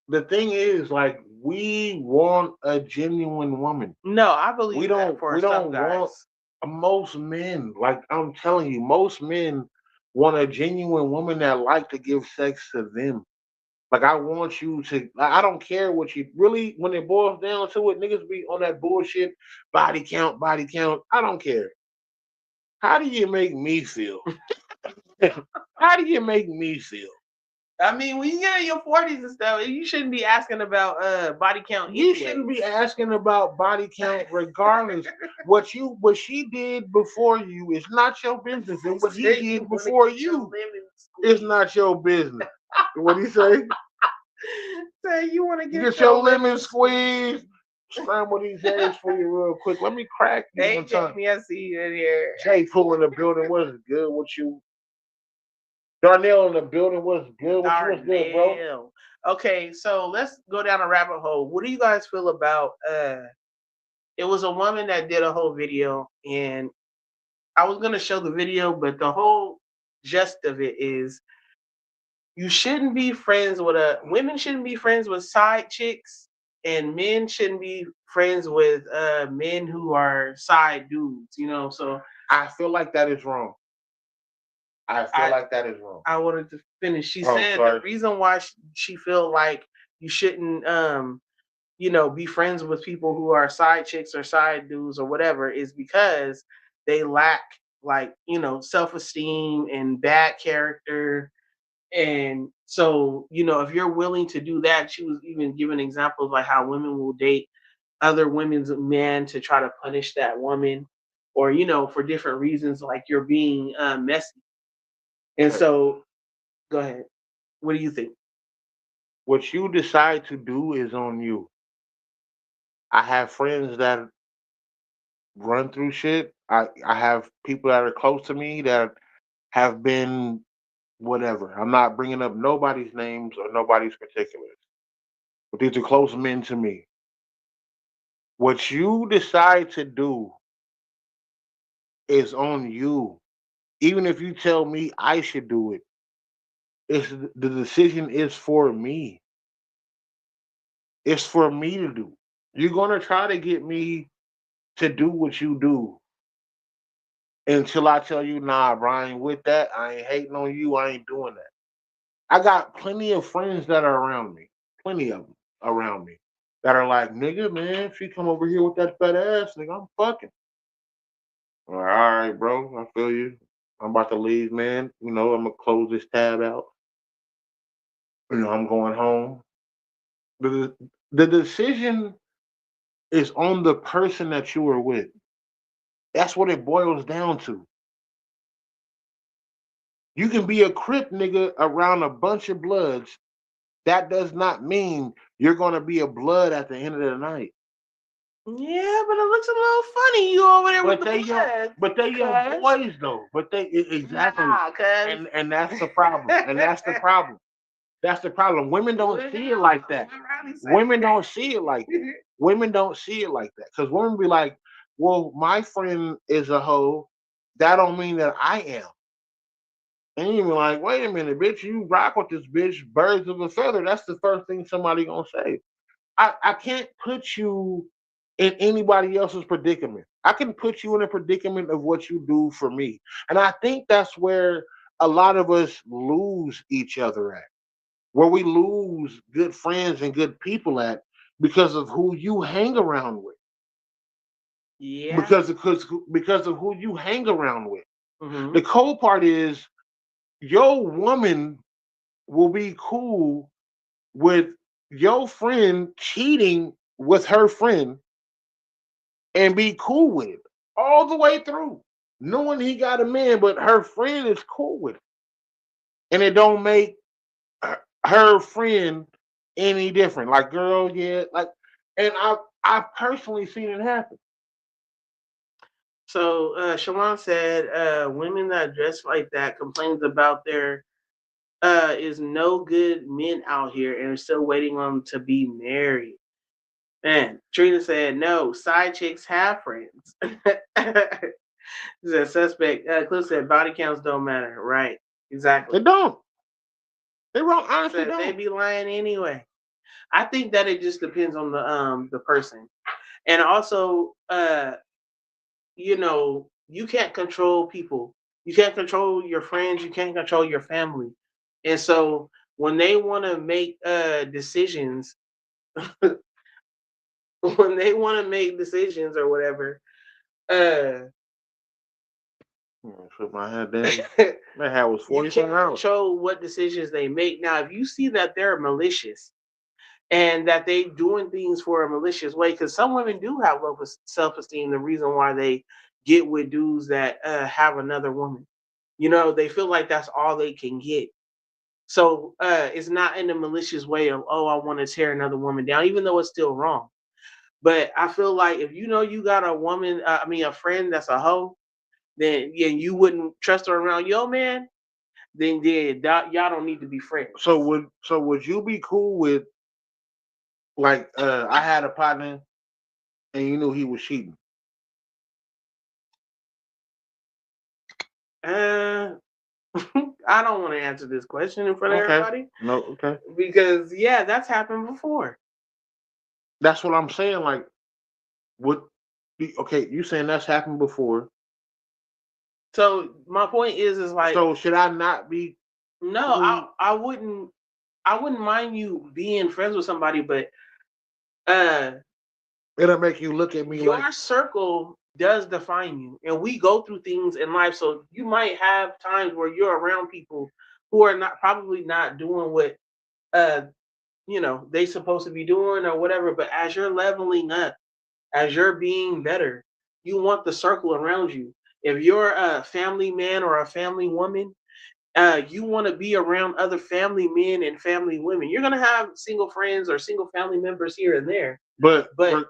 S1: the thing is like we want a genuine woman.
S2: No, I believe
S1: We
S2: that
S1: don't.
S2: for
S1: We
S2: some
S1: don't
S2: guys.
S1: want most men. Like I'm telling you, most men want a genuine woman that like to give sex to them. Like I want you to. I don't care what you really. When it boils down to it, niggas be on that bullshit. Body count, body count. I don't care. How do you make me feel? How do you make me feel?
S2: I mean, when you get in your 40s and stuff, you shouldn't be asking about body count.
S1: You
S2: anyway.
S1: shouldn't be asking about body count regardless. What she did before you is not your business. And what he
S2: Say you
S1: did
S2: wanna
S1: before
S2: get your
S1: you
S2: lemon
S1: is
S2: squeezed.
S1: not your business. What he say?
S2: Say you want to
S1: Get your lemon squeezed. Scramble these eggs for you real quick. Let me crack you
S2: Hey,
S1: one time.
S2: Jamie, I see you in here.
S1: Jay Phull in the building. What's good with you? Darnell in the building. What's good with you? What's good, bro?
S2: Darnell. Okay, so let's go down a rabbit hole. What do you guys feel about it was a woman that did a whole video, and I was gonna show the video, but the whole gist of it is you shouldn't be friends with women shouldn't be friends with side chicks, and men shouldn't be friends with men who are side dudes, so
S1: I feel like that is wrong. I feel like that is wrong.
S2: I wanted to finish. She
S1: Oh,
S2: said
S1: sorry.
S2: the reason why she feel like you shouldn't be friends with people who are side chicks or side dudes or whatever is because they lack like, self-esteem and bad character. And so, if you're willing to do that, she was even giving examples like how women will date other women's men to try to punish that woman or, for different reasons, like you're being messy. And so, go ahead. What do you think?
S1: What you decide to do is on you. I have friends that run through shit. I have people that are close to me that have been whatever. I'm not bringing up nobody's names or nobody's particulars, but these are close men to me. What you decide to do is on you. Even if you tell me I should do it, it's the decision is for me. It's for me to do. You're gonna try to get me to do what you do until I tell you, nah, Brian, with that, I ain't hating on you. I ain't doing that. I got plenty of friends that are around me, plenty of them around me that are like, nigga, man, if she come over here with that fat ass, nigga, I'm fucking. All right, bro. I feel you. I'm about to leave, man. I'm gonna close this tab out. I'm going home. The the decision is on the person that you were with. That's what it boils down to. You can be a crip nigga around a bunch of bloods. That does not mean you're gonna be a blood at the end of the night.
S2: Yeah, but it looks a little funny. You over there with
S1: But
S2: the
S1: they young,
S2: blood.
S1: but they young
S2: Cuz.
S1: boys though. But exactly,
S2: Nah, cuz.
S1: and that's the problem. And that's the problem. That's the problem. Women don't see it like that. Women don't see it like that. Women don't see it like that. Because women be like, well, my friend is a hoe. That don't mean that I am. And you be like, wait a minute, bitch, you rock with this bitch, birds of a feather. That's the first thing somebody gonna say. I can't put you in anybody else's predicament. I can put you in a predicament of what you do for me. And I think that's where a lot of us lose each other at, where we lose good friends and good people at because of who you hang around with.
S2: Yeah.
S1: Because of who you hang around with.
S2: Mm-hmm.
S1: The cold part is your woman will be cool with your friend cheating with her friend and be cool with it all the way through, knowing he got a man, but her friend is cool with it, and it don't make her friend any different. Like, girl, yeah, like, and I've personally seen it happen.
S2: So Shalon said, women that dress like that complains about their is no good men out here and are still waiting on them to be married. Man, Trina said no. Side chicks have friends. The suspect. Cliff said body counts don't matter. Right.
S1: They
S2: Exactly.
S1: don't. They wrong. Honestly,
S2: Said they
S1: don't.
S2: be lying anyway. I think that it just depends on the person, and also you can't control people. You can't control your friends. You can't control your family, and so when they want to make decisions, when they want to make decisions or whatever, uh,
S1: Shook my head down. My hair was
S2: you
S1: 47
S2: can't
S1: hours.
S2: control what decisions they make. Now, if you see that they're malicious and that they doing things for a malicious way, because some women do have low self-esteem, the reason why they get with dudes that have another woman, they feel like that's all they can get. So it's not in a malicious way of, oh, I want to tear another woman down, even though it's still wrong. But I feel like if you know you got a woman, a friend that's a hoe, then yeah, you wouldn't trust her around your man. Then yeah, y'all don't need to be friends.
S1: So would you be cool with, like, I had a partner and you knew he was cheating?
S2: Uh, I don't want to answer this question in front of
S1: Okay.
S2: everybody
S1: No, okay.
S2: because yeah, that's happened before.
S1: That's what I'm saying. Like, what? Okay, you saying that's happened before?
S2: So my point is like
S1: So should I not be
S2: no,
S1: cool?
S2: I wouldn't mind you being friends with somebody, but uh
S1: It'll make you look at me like,
S2: your circle does define you, and we go through things in life. So you might have times where you're around people who are not probably not doing what uh they supposed to be doing or whatever. But as you're leveling up, as you're being better, you want the circle around you. If you're a family man or a family woman, you want to be around other family men and family women. You're gonna have single friends or single family members here and there,
S1: but
S2: but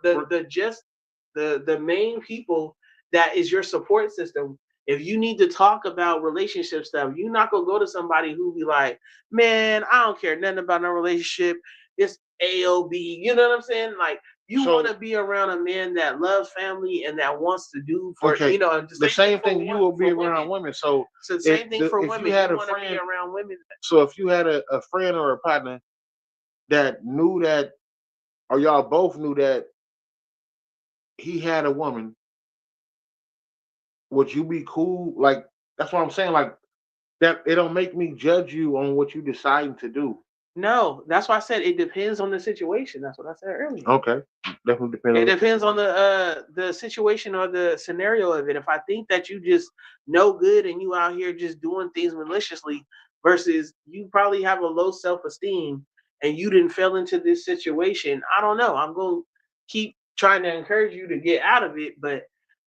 S2: the main people that is your support system. If you need to talk about relationship stuff, you're not gonna go to somebody who be like, "Man, I don't care nothing about no relationship. It's AOB." You know what I'm saying? Like you want
S1: so
S2: to be around a man that loves family and that wants to do for
S1: okay.
S2: and the
S1: The
S2: same thing
S1: same thing, you will be
S2: for
S1: around
S2: women.
S1: women. So
S2: So the
S1: if
S2: same thing for
S1: if you
S2: women.
S1: had
S2: You
S1: a
S2: want to be
S1: friend,
S2: around women.
S1: so if you had a friend or a partner that knew that, or y'all both knew that he had a woman, would you be cool? Like, that's what I'm saying. Like, that it don't make me judge you on what you deciding to do.
S2: No, that's why I said it depends on the situation. That's what I said earlier.
S1: Okay, definitely depends.
S2: It depends on the situation or the scenario of it. If I think that you just no good and you out here just doing things maliciously versus you probably have a low self-esteem and you didn't fell into this situation, I don't know. I'm going to keep trying to encourage you to get out of it, but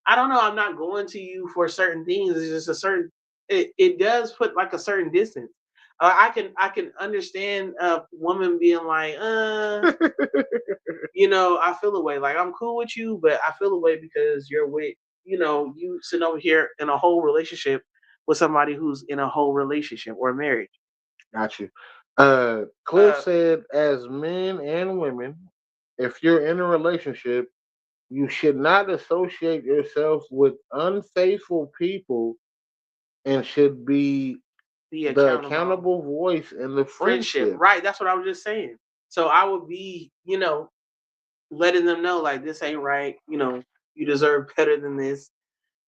S2: I don't know. I'm not going to you for certain things. It's just a certain. It does put like a certain distance. I can understand a woman being like, you know, I feel a way. Like I'm cool with you, but I feel a way because you're with, you know, you sitting over here in a whole relationship with somebody who's in a whole relationship or marriage.
S1: Got you. Cliff said, as men and women, if you're in a relationship, you should not associate yourself with unfaithful people and should be the accountable voice in the friendship.
S2: Right. That's what I was just saying. So I would be, you know, letting them know like this ain't right. You know, you deserve better than this.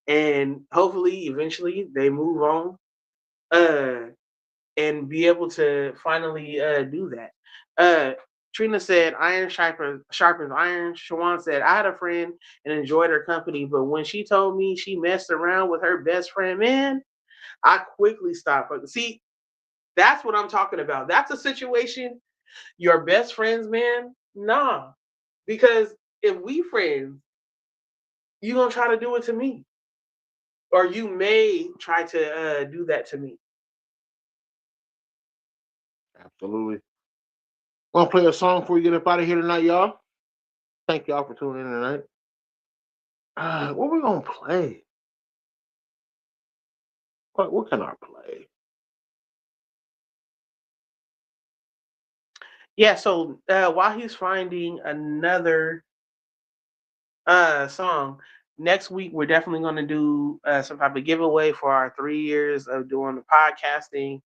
S2: And hopefully eventually they move on and be able to finally do that. Trina said, iron sharpens iron. Shawan said, I had a friend and enjoyed her company, but when she told me she messed around with her best friend, man, I quickly stopped. See, that's what I'm talking about. That's a situation, your best friends, man, nah. Because if we friends, you gonna try to do it to me. Or you may try to do that to me.
S1: Absolutely. Want to play a song before we get up out of here tonight, y'all? Thank y'all for tuning in tonight. What we gonna play? What can I play?
S2: Yeah, so while he's finding another song, next week we're definitely going to do some type of giveaway for our 3 years of doing the podcasting.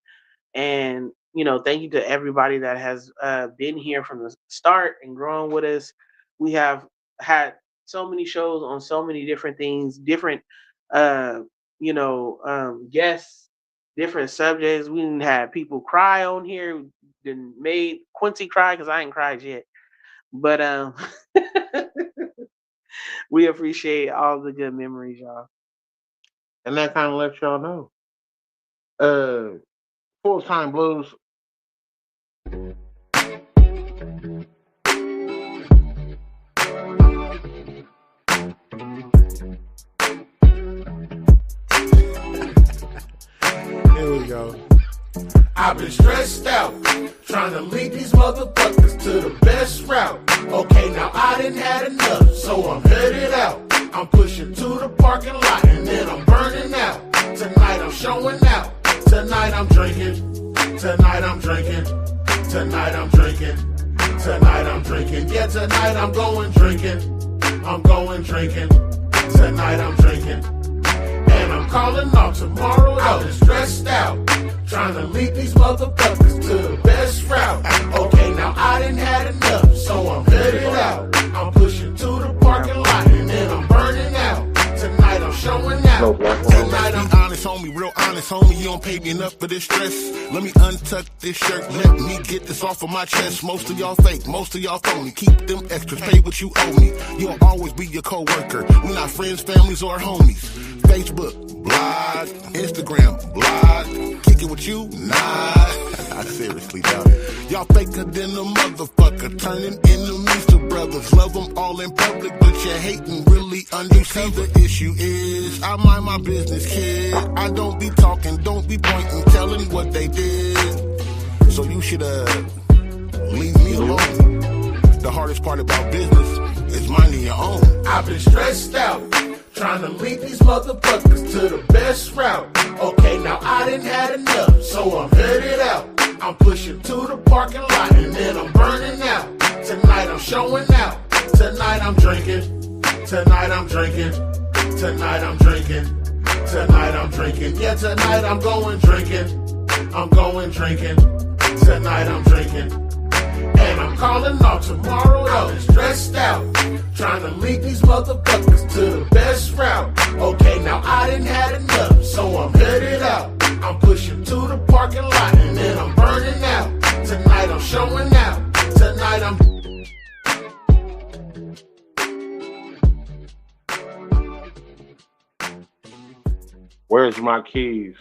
S2: And, you know, thank you to everybody that has been here from the start and growing with us. We have had so many shows on so many different things, different, guests, different subjects. We didn't have people cry on here. Didn't made Quincy cry because I ain't cried yet. But we appreciate all the good memories, y'all.
S1: And that kind of lets y'all know. Full-time blues.
S5: Here we go. I've been stressed out, trying to lead these motherfuckers to the best route. Okay, now I done had enough, so I'm headed out. I'm pushing to the parking lot and then I'm burning out. Tonight I'm showing out. Tonight I'm drinking. Tonight I'm drinking. Tonight I'm drinking. Tonight I'm drinking. Yeah, tonight I'm going drinking. I'm going drinking. Tonight I'm drinking. And I'm calling off tomorrow. I've been stressed out, trying to lead these motherfuckers to the best route. Okay, now I done had enough, so I'm headed out. I'm pushing to the parking lot and then I'm burning out. Tonight I'm showing out. Tonight I'm honest, homie, real honest, homie. You don't pay me enough for this stress. Let me untuck this shirt, let me get this off of my chest. Most of y'all fake, most of y'all phony. Keep them extras, pay what you owe me. You'll always be your co-worker. We're not friends, families, or homies. Facebook, blog, Instagram, blog. Kick it with you? Nah, I seriously doubt it. Y'all faker than a motherfucker, turning enemies to brothers. Love them all in public, but you're hating really undercover. The issue is, I mind my business, kid. I don't be talking, don't be pointing, telling what they did. So you should leave me alone. The hardest part about business is minding your own. I've been stressed out, trying to lead these motherfuckers to the best route. Okay, now I done had enough, so I'm headed out. I'm pushing to the parking lot and then I'm burning out. Tonight I'm showing out. Tonight I'm drinking. Tonight I'm drinking. Tonight I'm drinking. Tonight I'm drinking. Yeah, tonight I'm going drinking. I'm going drinking. Tonight I'm drinking. And I'm calling off tomorrow. I've been stressed out, trying to lead these motherfuckers to the best route. Okay, now I done had enough, so I'm headed out. I'm pushing to the parking lot and then I'm burning out. Tonight I'm going out. Tonight I'm.
S1: Where's my keys?